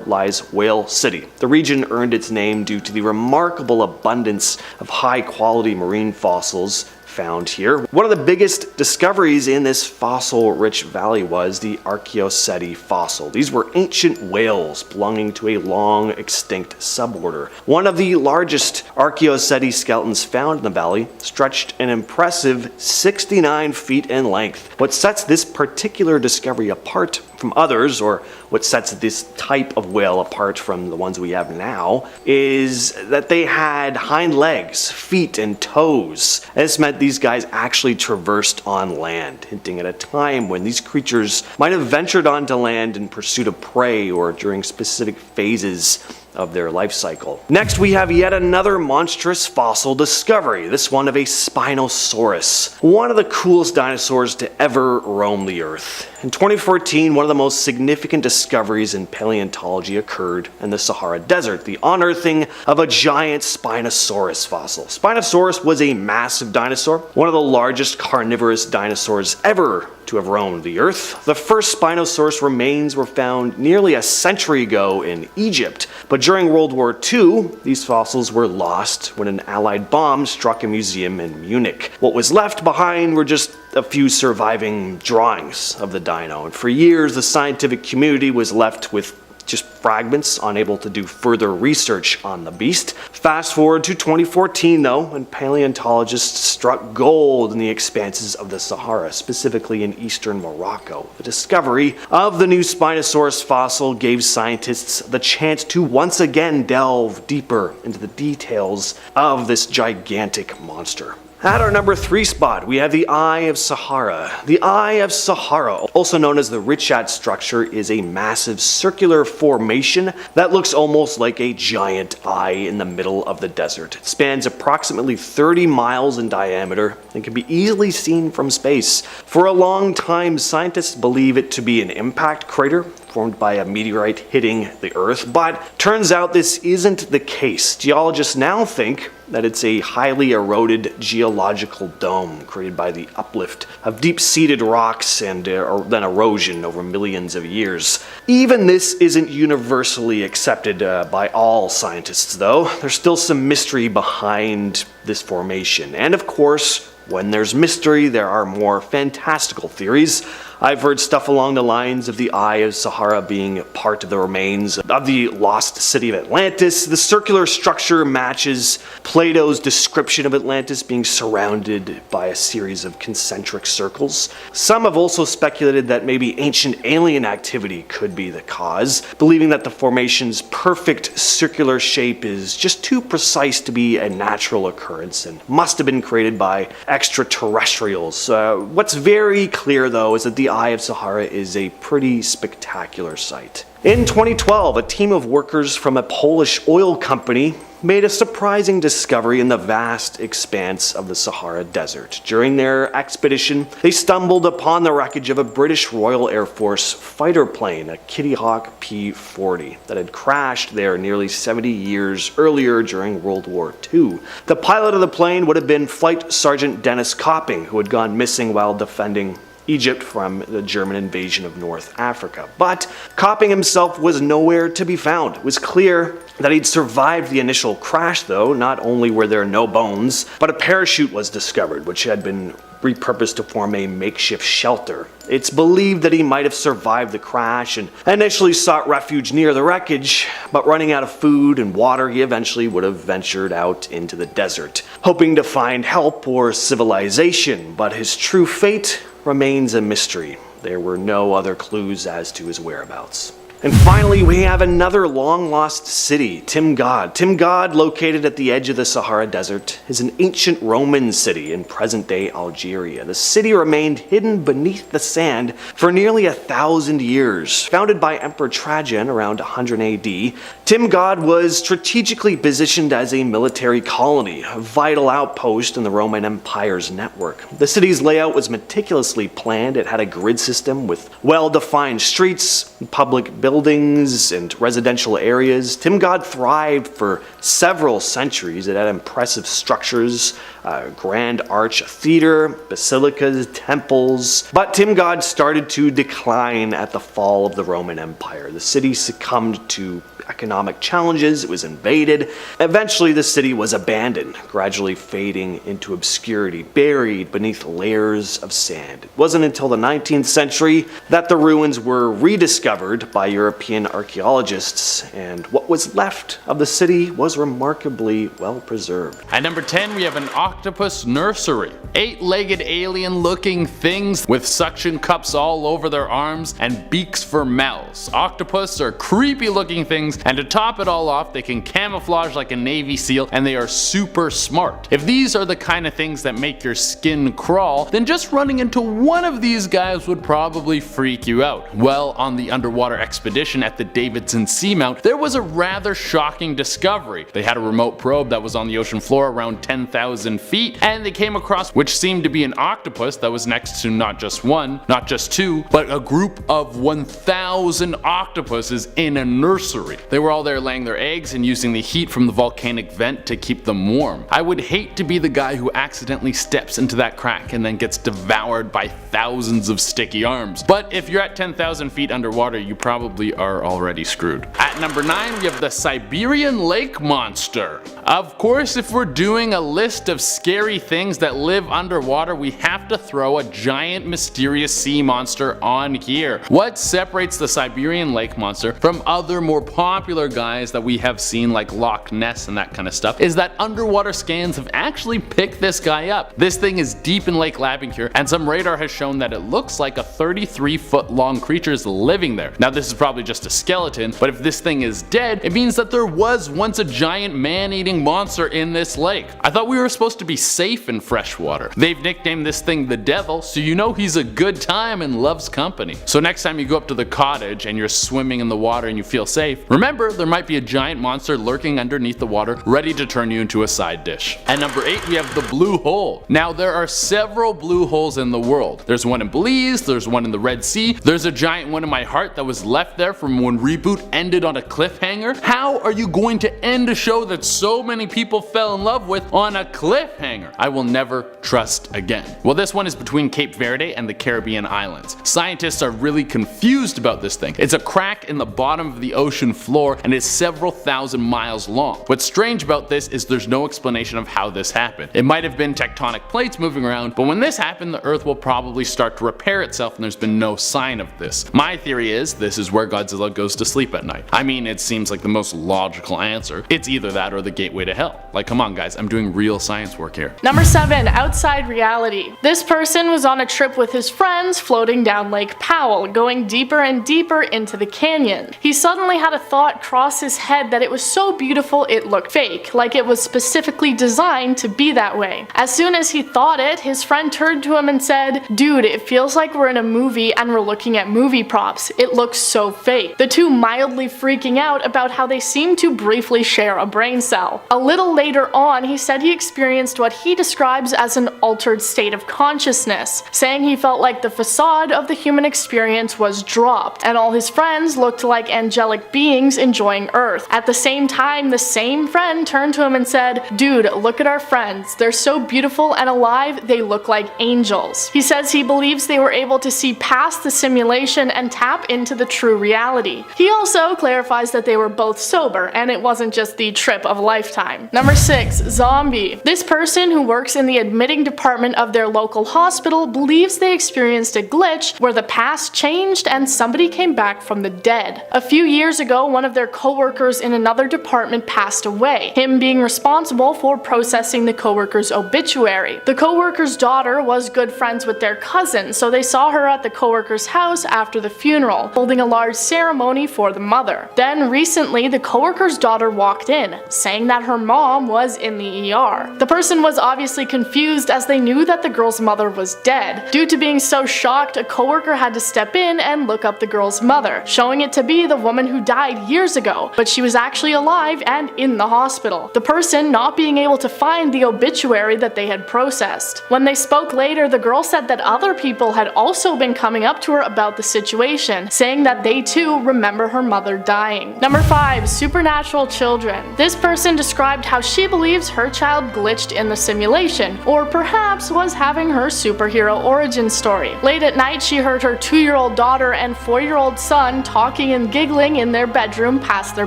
lies Whale City. The region earned its name due to the remarkable abundance of high-quality marine fossils found here. One of the biggest discoveries in this fossil-rich valley was the Archaeoceti fossil. These were ancient whales belonging to a long-extinct suborder. One of the largest Archaeoceti skeletons found in the valley stretched an impressive 69 feet in length. What sets this particular discovery apart from others, or what sets this type of whale apart from the ones we have now, is that they had hind legs, feet, and toes. This meant these guys actually traversed on land, hinting at a time when these creatures might have ventured onto land in pursuit of prey or during specific phases of their life cycle. Next, we have yet another monstrous fossil discovery, this one of a Spinosaurus, one of the coolest dinosaurs to ever roam the earth. In 2014, one of the most significant discoveries in paleontology occurred in the Sahara Desert, the unearthing of a giant Spinosaurus fossil. Spinosaurus was a massive dinosaur, one of the largest carnivorous dinosaurs ever to have roamed the earth. The first Spinosaurus remains were found nearly a century ago in Egypt, but during World War II, these fossils were lost when an Allied bomb struck a museum in Munich. What was left behind were just a few surviving drawings of the dino, and for years the scientific community was left with just fragments, unable to do further research on the beast. Fast forward to 2014 though, when paleontologists struck gold in the expanses of the Sahara, specifically in eastern Morocco. The discovery of the new Spinosaurus fossil gave scientists the chance to once again delve deeper into the details of this gigantic monster. At our number 3 spot, we have the Eye of Sahara. The Eye of Sahara, also known as the Richat structure, is a massive circular formation that looks almost like a giant eye in the middle of the desert. It spans approximately 30 miles in diameter and can be easily seen from space. For a long time, scientists believe it to be an impact crater formed by a meteorite hitting the Earth, but turns out this isn't the case. Geologists now think that it's a highly eroded geological dome created by the uplift of deep-seated rocks and then erosion over millions of years. Even this isn't universally accepted by all scientists, though. There's still some mystery behind this formation. And of course, when there's mystery, there are more fantastical theories. I've heard stuff along the lines of the Eye of Sahara being part of the remains of the lost city of Atlantis. The circular structure matches Plato's description of Atlantis being surrounded by a series of concentric circles. Some have also speculated that maybe ancient alien activity could be the cause, believing that the formation's perfect circular shape is just too precise to be a natural occurrence and must have been created by extraterrestrials. What's very clear though is that the Eye of Sahara is a pretty spectacular sight. In 2012, a team of workers from a Polish oil company made a surprising discovery in the vast expanse of the Sahara Desert. During their expedition, they stumbled upon the wreckage of a British Royal Air Force fighter plane, a Kitty Hawk P-40, that had crashed there nearly 70 years earlier during World War II. The pilot of the plane would have been Flight Sergeant Dennis Copping, who had gone missing while defending Egypt from the German invasion of North Africa. But Copping himself was nowhere to be found. It was clear that he'd survived the initial crash though. Not only were there no bones, but a parachute was discovered, which had been repurposed to form a makeshift shelter. It's believed that he might have survived the crash and initially sought refuge near the wreckage, but running out of food and water, he eventually would have ventured out into the desert, hoping to find help or civilization, but his true fate remains a mystery. There were no other clues as to his whereabouts. And finally, we have another long-lost city, Timgad. Timgad, located at the edge of the Sahara Desert, is an ancient Roman city in present-day Algeria. The city remained hidden beneath the sand for nearly 1,000 years. Founded by Emperor Trajan around 100 AD, Timgad was strategically positioned as a military colony, a vital outpost in the Roman Empire's network. The city's layout was meticulously planned. It had a grid system with well-defined streets, public buildings, and residential areas. Timgad thrived for several centuries. It had impressive structures, a grand arch theater, basilicas, temples. But Timgad started to decline at the fall of the Roman Empire. The city succumbed to economic challenges, it was invaded. Eventually the city was abandoned, gradually fading into obscurity, buried beneath layers of sand. It wasn't until the 19th century that the ruins were rediscovered by European archaeologists, and what was left of the city was remarkably well preserved. At number 10, we have an octopus nursery. 8-legged alien-looking things with suction cups all over their arms and beaks for mouths. Octopus are creepy-looking things, and to top it all off, they can camouflage like a Navy SEAL, and they are super smart. If these are the kind of things that make your skin crawl, then just running into one of these guys would probably freak you out. Well, on the underwater expedition at the Davidson Seamount, there was a rather shocking discovery. They had a remote probe that was on the ocean floor around 10,000 feet, and they came across which seemed to be an octopus that was next to not just one, not just two, but a group of 1,000 octopuses in a nursery. They were all there laying their eggs and using the heat from the volcanic vent to keep them warm. I would hate to be the guy who accidentally steps into that crack and then gets devoured by thousands of sticky arms. But if you're at 10,000 feet underwater, you probably are already screwed. At number 9, we have the Siberian lake monster. Of course, if we're doing a list of scary things that live underwater, we have to throw a giant mysterious sea monster on here. What separates the Siberian lake monster from other more popular guys that we have seen like Loch Ness and that kind of stuff is that underwater scans have actually picked this guy up. This thing is deep in Lake Labinkur, and some radar has shown that it looks like a 33-foot long creature is living there. Now this is probably just a skeleton, but if this thing is dead, it means that there was once a giant man-eating monster in this lake. I thought we were supposed to be safe in freshwater. They've nicknamed this thing the Devil, so you know he's a good time and loves company. So next time you go up to the cottage and you're swimming in the water and you feel safe, remember there might be a giant monster lurking underneath the water ready to turn you into a side dish. At number 8, we have the blue hole. Now there are several blue holes in the world. There's one in Belize, there's one in the Red Sea, there's a giant one in my heart that was left there from when Reboot ended on a cliffhanger. How are you going to end a show that so many people fell in love with on a cliffhanger? cliffhanger. I will never trust again. Well, this one is between Cape Verde and the Caribbean islands. Scientists are really confused about this thing. It's a crack in the bottom of the ocean floor and is several thousand miles long. What's strange about this is there's no explanation of how this happened. It might have been tectonic plates moving around, but when this happened, the Earth will probably start to repair itself and there's been no sign of this. My theory is this is where Godzilla goes to sleep at night. I mean, it seems like the most logical answer. It's either that or the gateway to hell. Like, come on guys, I'm doing real science work here. Number 7. Outside reality. This person was on a trip with his friends floating down Lake Powell, going deeper and deeper into the canyon. He suddenly had a thought cross his head that it was so beautiful it looked fake, like it was specifically designed to be that way. As soon as he thought it, his friend turned to him and said, "Dude, it feels like we're in a movie and we're looking at movie props. It looks so fake." The two mildly freaking out about how they seem to briefly share a brain cell. A little later on, he said he experienced what he describes as an altered state of consciousness, saying he felt like the facade of the human experience was dropped, and all his friends looked like angelic beings enjoying Earth. At the same time, the same friend turned to him and said, "Dude, look at our friends. They're so beautiful and alive, they look like angels." He says he believes they were able to see past the simulation and tap into the true reality. He also clarifies that they were both sober and it wasn't just the trip of a lifetime. Number 6. Zombie. This person who works in the admitting department of their local hospital believes they experienced a glitch where the past changed and somebody came back from the dead. A few years ago, one of their co-workers in another department passed away, him being responsible for processing the co-worker's obituary. The co-worker's daughter was good friends with their cousin, so they saw her at the co-worker's house after the funeral, holding a large ceremony for the mother. Then recently, the co-worker's daughter walked in, saying that her mom was in the ER. The person was obviously confused as they knew that the girl's mother was dead. Due to being so shocked, a co-worker had to step in and look up the girl's mother, showing it to be the woman who died years ago, but she was actually alive and in the hospital. The person not being able to find the obituary that they had processed. When they spoke later, the girl said that other people had also been coming up to her about the situation, saying that they too remember her mother dying. Number 5. Supernatural children. This person described how she believes her child glitched in the simulation, or perhaps was having her superhero origin story. Late at night, she heard her 2-year-old daughter and 4-year-old son talking and giggling in their bedroom past their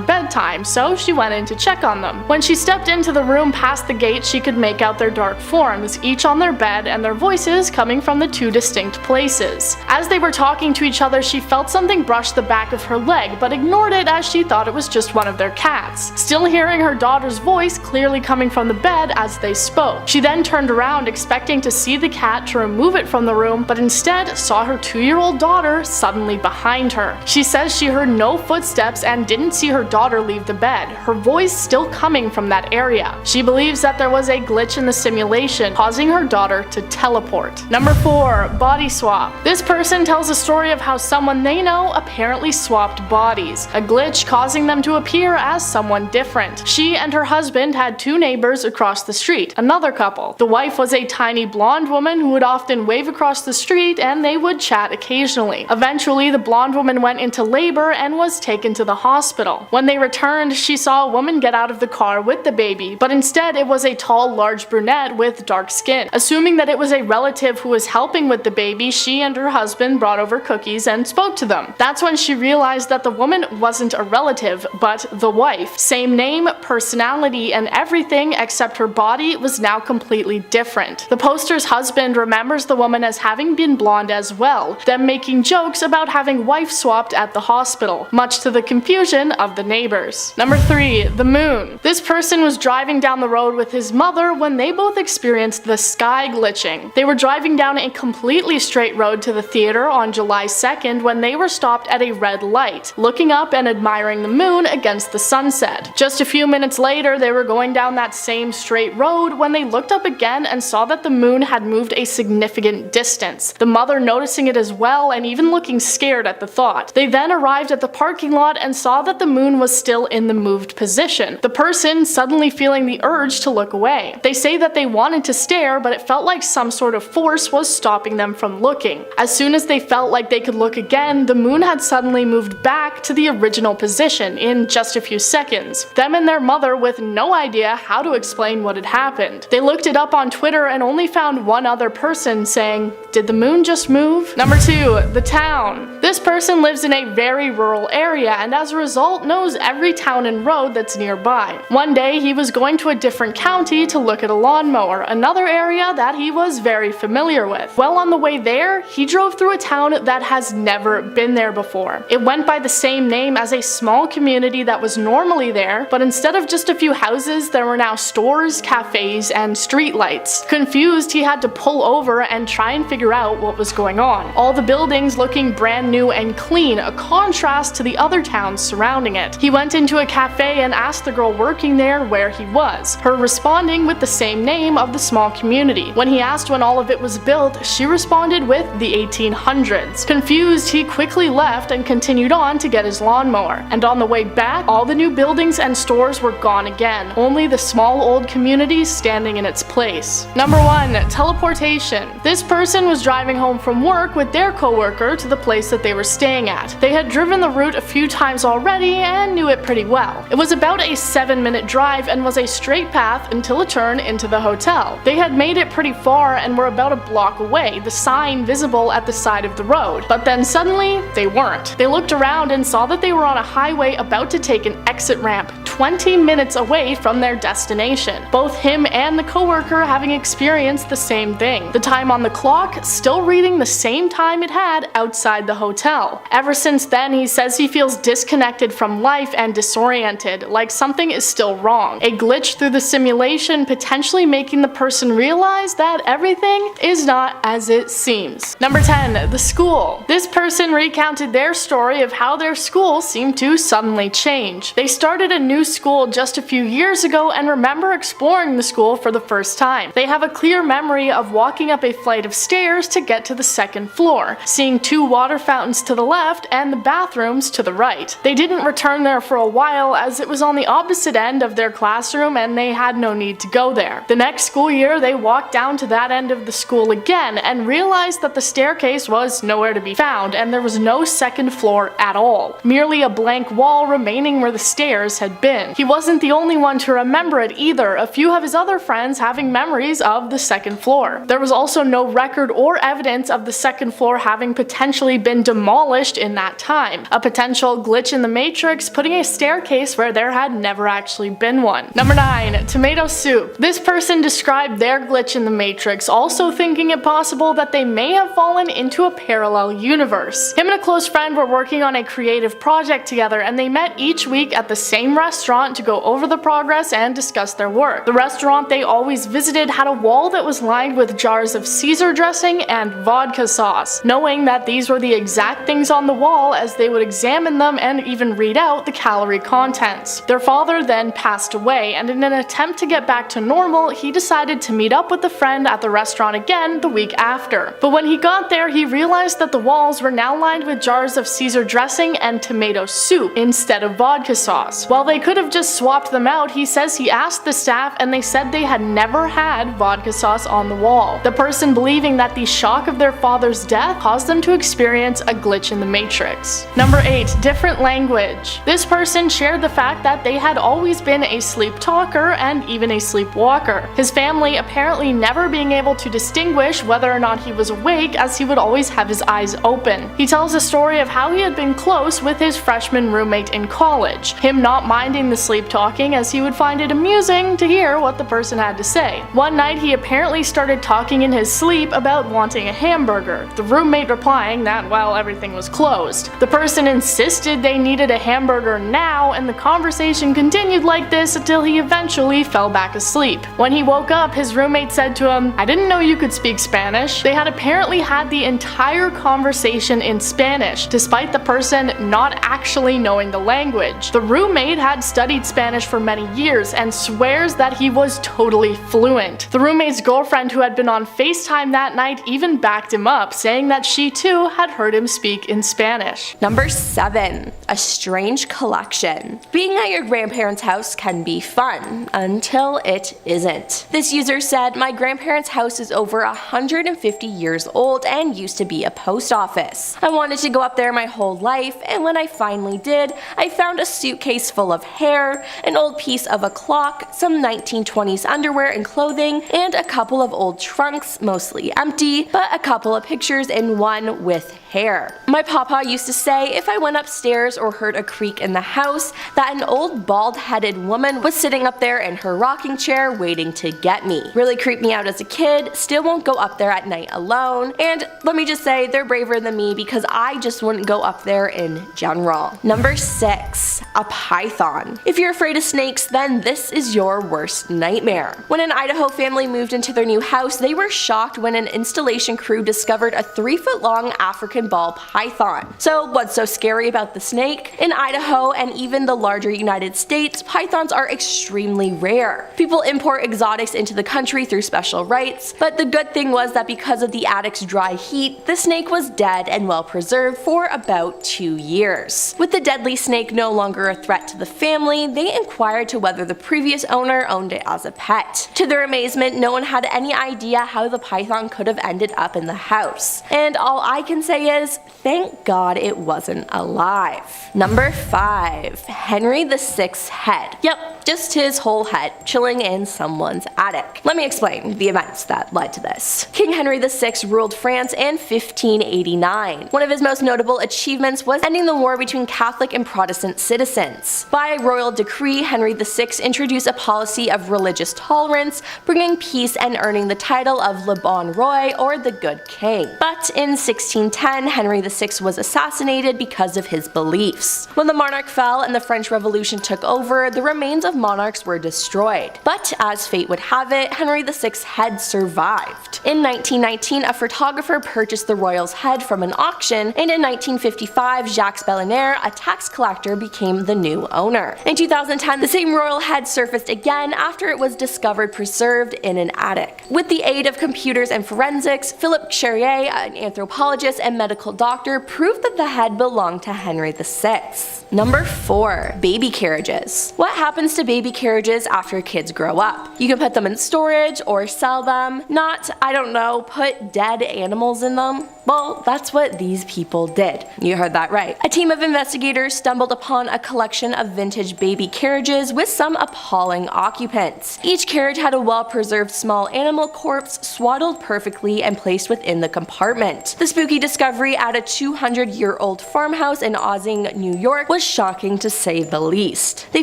bedtime, so she went in to check on them. When she stepped into the room past the gate, she could make out their dark forms, each on their bed, and their voices coming from the 2 distinct places. As they were talking to each other, she felt something brush the back of her leg, but ignored it as she thought it was just one of their cats, still hearing her daughter's voice clearly coming from the bed as they spoke. She then turned around expecting to see the cat to remove it from the room, but instead saw her 2-year-old daughter suddenly behind her. She says she heard no footsteps and didn't see her daughter leave the bed, her voice still coming from that area. She believes that there was a glitch in the simulation, causing her daughter to teleport. Number 4. Body swap. This person tells a story of how someone they know apparently swapped bodies, a glitch causing them to appear as someone different. She and her husband had 2 neighbors across the street, another couple. The wife was a tiny blonde woman who would often wave across the street and they would chat occasionally. Eventually, the blonde woman went into labor and was taken to the hospital. When they returned, she saw a woman get out of the car with the baby, but instead it was a tall, large brunette with dark skin. Assuming that it was a relative who was helping with the baby, she and her husband brought over cookies and spoke to them. That's when she realized that the woman wasn't a relative, but the wife. Same name, personality, and everything except her body was now completely different. The poster's husband remembers the woman as having been blonde as well, them making jokes about having wife swapped at the hospital, much to the confusion of the neighbors. Number 3. The moon. This person was driving down the road with his mother when they both experienced the sky glitching. They were driving down a completely straight road to the theater on July 2nd when they were stopped at a red light, looking up and admiring the moon against the sunset. Just a few minutes later, they were going down that same straight road when they looked up again and saw that the moon had moved a significant distance, the mother noticing it as well and even looking scared at the thought. They then arrived at the parking lot and saw that the moon was still in the moved position, the person suddenly feeling the urge to look away. They say that they wanted to stare, but it felt like some sort of force was stopping them from looking. As soon as they felt like they could look again, the moon had suddenly moved back to the original position in just a few seconds. Them and their mother with no idea how to explain what had happened happened. They looked it up on Twitter and only found one other person saying, "Did the moon just move?" Number 2, the town. This person lives in a very rural area and as a result knows every town and road that's nearby. One day he was going to a different county to look at a lawnmower, another area that he was very familiar with. Well, on the way there, he drove through a town that has never been there before. It went by the same name as a small community that was normally there, but instead of just a few houses, there were now stores, cafes, and streetlights. Confused, he had to pull over and try and figure out what was going on. All the buildings looking brand new and clean, a contrast to the other towns surrounding it. He went into a cafe and asked the girl working there where he was, her responding with the same name of the small community. When he asked when all of it was built, she responded with the 1800s. Confused, he quickly left and continued on to get his lawnmower. And on the way back, all the new buildings and stores were gone again, only the small old community standing in its place. Number 1, teleportation. This person was driving home from work with their coworker to the place that they were staying at. They had driven the route a few times already and knew it pretty well. It was about a 7-minute drive and was a straight path until a turn into the hotel. They had made it pretty far and were about a block away, the sign visible at the side of the road. But then suddenly, they weren't. They looked around and saw that they were on a highway about to take an exit ramp 20 minutes away from their destination. Both him and the coworker having experienced the same thing. The time on the clock still reading the same time it had outside the hotel. Ever since then, he says he feels disconnected from life and disoriented, like something is still wrong. A glitch through the simulation potentially making the person realize that everything is not as it seems. Number 10, the school. This person recounted their story of how their school seemed to suddenly change. They started a new school just a few years ago and remember exploring the school for the first time. They have a clear memory of walking up a flight of stairs to get to the second floor, seeing 2 water fountains to the left and the bathrooms to the right. They didn't return there for a while as it was on the opposite end of their classroom and they had no need to go there. The next school year, they walked down to that end of the school again and realized that the staircase was nowhere to be found and there was no second floor at all. Merely a blank wall remaining where the stairs had been. He wasn't the only one to remember it either, a few of his other friends having memories of the second floor. There was also no record or evidence of the second floor having potentially been demolished in that time. A potential glitch in the matrix putting a staircase where there had never actually been one. Number 9, tomato soup. This person described their glitch in the matrix, also thinking it possible that they may have fallen into a parallel universe. Him and a close friend were working on a creative project together and they met each week at the same restaurant to go over the progress and discuss their work. The restaurant they always visited had a wall that was lined with jars of Caesar dressing and vodka sauce, knowing that these were the exact things on the wall as they would examine them and even read out the calorie contents. Their father then passed away, and in an attempt to get back to normal, he decided to meet up with the friend at the restaurant again the week after. But when he got there, he realized that the walls were now lined with jars of Caesar dressing and tomato soup instead of vodka sauce. While they could have just swapped them out, he says he asked the staff and they said they had never had vodka sauce on the wall. The person believing that the shock of their father's death caused them to experience a glitch in the matrix. Number 8, different language. This person shared the fact that they had always been a sleep talker and even a sleepwalker. His family apparently never being able to distinguish whether or not he was awake as he would always have his eyes open. He tells a story of how he had been close with his freshman roommate in college, him not minding the sleep talking as he would find it amusing to hear what the person had to say. One night he apparently started talking in his sleep about wanting a hamburger, the roommate replying that, well, everything was closed. The person insisted they needed a hamburger now, and the conversation continued like this until he eventually fell back asleep. When he woke up, his roommate said to him, "I didn't know you could speak Spanish." They had apparently had the entire conversation in Spanish, despite the person not actually knowing the language. The roommate had studied Spanish for many years and swears that he was totally fluent. The roommate's girlfriend, who had been on FaceTime that night, even backed him up, saying that she too had heard him speak in Spanish. Number 7, a strange collection. Being at your grandparents' house can be fun, until it isn't. This user said, "My grandparents' house is over 150 years old and used to be a post office. I wanted to go up there my whole life, and when I finally did, I found a suitcase full of hair, an old piece of a clock, some 1920s underwear and clothing, and a couple of old trunks, mostly empty, but a couple of pictures and one with hair. My papa used to say if I went upstairs or heard a creak in the house, that an old bald-headed woman was sitting up there in her rocking chair waiting to get me. Really creeped me out as a kid, still won't go up there at night alone, and let me just say they're braver than me because I just wouldn't go up there in general." Number 6. A python. If you're afraid of snakes, then this is your worst nightmare. When an Idaho family moved into their new house, they were shocked when an installation crew discovered a 3-foot-long African ball python. So what's so scary about the snake? In Idaho and even the larger United States, pythons are extremely rare. People import exotics into the country through special rights, but the good thing was that because of the attic's dry heat, the snake was dead and well preserved for about 2 years. With the deadly snake no longer a threat to the family, they inquired to whether the previous owner owned it as a pet. To their amazement, no one had any idea how the python could have ended up in the house. And all I can say is, thank God it wasn't alive. Number 5. Henry VI's head. Yep, just his whole head, chilling in someone's attic. Let me explain the events that led to this. King Henry VI ruled France in 1589. One of his most notable achievements was ending the war between Catholic and Protestant citizens. By royal decree, Henry VI introduced a policy of religious tolerance, bringing peace and earning the title of Le Bon Roi, or the Good King. But in 1610, Henry VI was assassinated because of his beliefs. When the monarch fell and the French Revolution took over, the remains of monarchs were destroyed. But as fate would have it, Henry VI's head survived. In 1919, a photographer purchased the royal's head from an auction, and in 1955, Jacques Bellinaire, a tax collector, became the new owner. In 2010, the same royal head surfaced again after it was discovered preserved in an attic. With the aid of computers and forensics, Philippe Charrier, an anthropologist and medical doctor, proved that the head belonged to Henry VI. Number 4. Baby carriages. What happens to baby carriages after kids grow up? You can put them in storage or sell them, not, I don't know, put dead animals in them. Well, that's what these people did. You heard that right. A team of investigators stumbled upon a collection of vintage baby carriages with some appalling occupants. Each carriage had a well-preserved small animal corpse swaddled perfectly and placed within the compartment. The spooky discovery at a 200-year-old farmhouse in Ossing, New York was shocking to say the least. They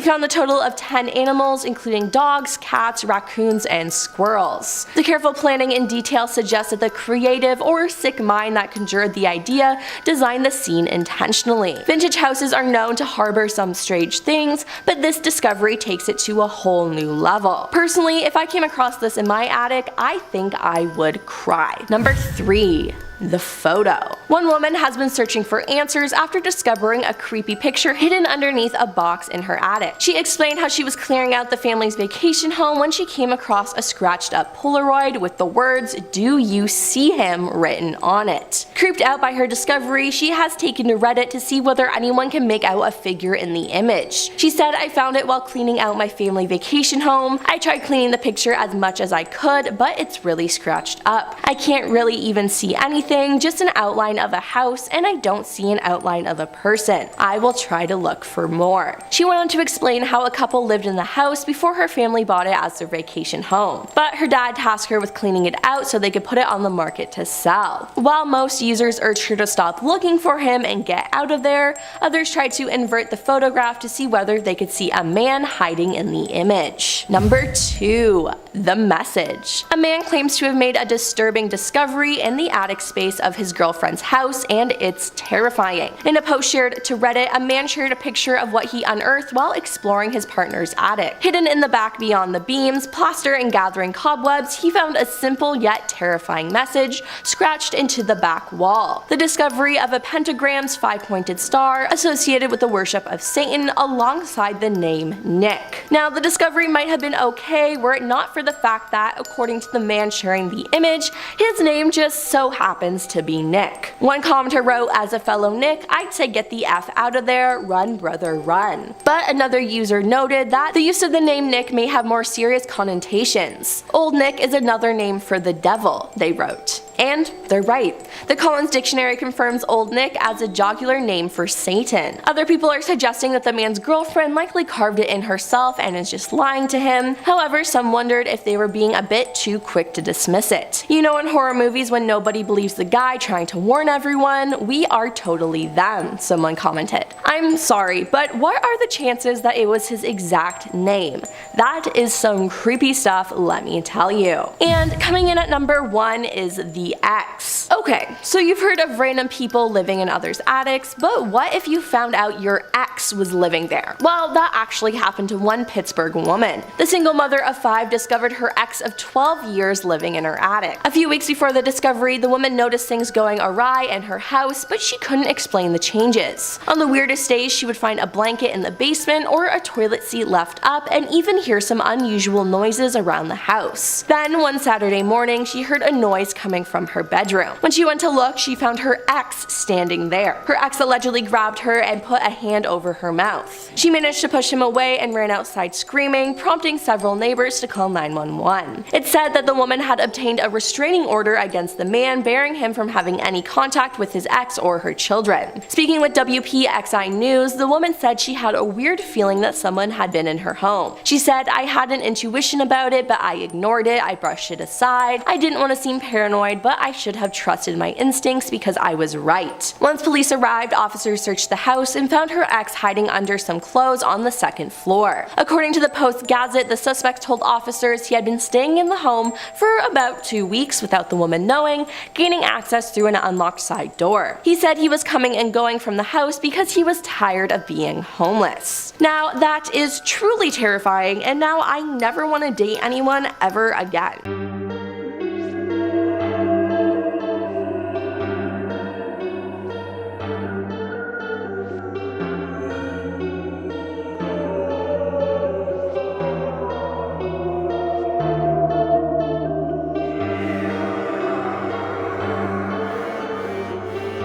found the total of 10 animals, including dogs, cats, raccoons, and squirrels. The careful planning and detail suggests that the creative or sick mind that conjured the idea designed the scene intentionally. Vintage houses are known to harbor some strange things, but this discovery takes it to a whole new level. Personally, if I came across this in my attic, I think I would cry. Number 3. The photo. One woman has been searching for answers after discovering a creepy picture hidden underneath a box in her attic. She explained how she was clearing out the family's vacation home when she came across a scratched up Polaroid with the words, "Do you see him?" written on it. Creeped out by her discovery, she has taken to Reddit to see whether anyone can make out a figure in the image. She said, "I found it while cleaning out my family vacation home. I tried cleaning the picture as much as I could, but it's really scratched up. I can't really even see anything, just an outline of a house, and I don't see an outline of a person. I will try to look for more." She went on to explain how a couple lived in the house before her family bought it as their vacation home. But her dad tasked her with cleaning it out so they could put it on the market to sell. While most users urged her to stop looking for him and get out of there, others tried to invert the photograph to see whether they could see a man hiding in the image. Number 2. The message. A man claims to have made a disturbing discovery in the attic space of his girlfriend's house, and it's terrifying. In a post shared to Reddit, a man shared a picture of what he unearthed while exploring his partner's attic. Hidden in the back beyond the beams, plaster, and gathering cobwebs, he found a simple yet terrifying message scratched into the back wall. The discovery of a pentagram's 5-pointed star associated with the worship of Satan alongside the name Nick. Now, the discovery might have been okay were it not for the the fact that, according to the man sharing the image, his name just so happens to be Nick. One commenter wrote, "As a fellow Nick, I'd say get the F out of there, run brother run." But another user noted that the use of the name Nick may have more serious connotations. Old Nick is another name for the devil, they wrote. And they're right. The Collins Dictionary confirms Old Nick as a jocular name for Satan. Other people are suggesting that the man's girlfriend likely carved it in herself and is just lying to him. However, some wondered if they were being a bit too quick to dismiss it. You know, in horror movies when nobody believes the guy trying to warn everyone, we are totally them, someone commented. I'm sorry, but what are the chances that it was his exact name? That is some creepy stuff, let me tell you. And coming in at number 1 is the X. Okay, so you've heard of random people living in others' attics, but what if you found out your ex was living there? Well, that actually happened to one Pittsburgh woman. The single mother of 5 discovered her ex of 12 years living in her attic. A few weeks before the discovery, the woman noticed things going awry in her house, but she couldn't explain the changes. On the weirdest days, she would find a blanket in the basement or a toilet seat left up and even hear some unusual noises around the house. Then, one Saturday morning, she heard a noise coming from her bedroom. When she went to look, she found her ex standing there. Her ex allegedly grabbed her and put a hand over her mouth. She managed to push him away and ran outside screaming, prompting several neighbors to call 911. It said that the woman had obtained a restraining order against the man, barring him from having any contact with his ex or her children. Speaking with WPXI News, the woman said she had a weird feeling that someone had been in her home. She said, "I had an intuition about it, but I ignored it, I brushed it aside. I didn't want to seem paranoid, but I should have trusted my instincts because I was right." Once police arrived, officers searched the house and found her ex hiding under some clothes on the second floor. According to the Post-Gazette, the suspect told officers he had been staying in the home for about 2 weeks without the woman knowing, gaining access through an unlocked side door. He said he was coming and going from the house because he was tired of being homeless. Now, that is truly terrifying, and now I never want to date anyone ever again.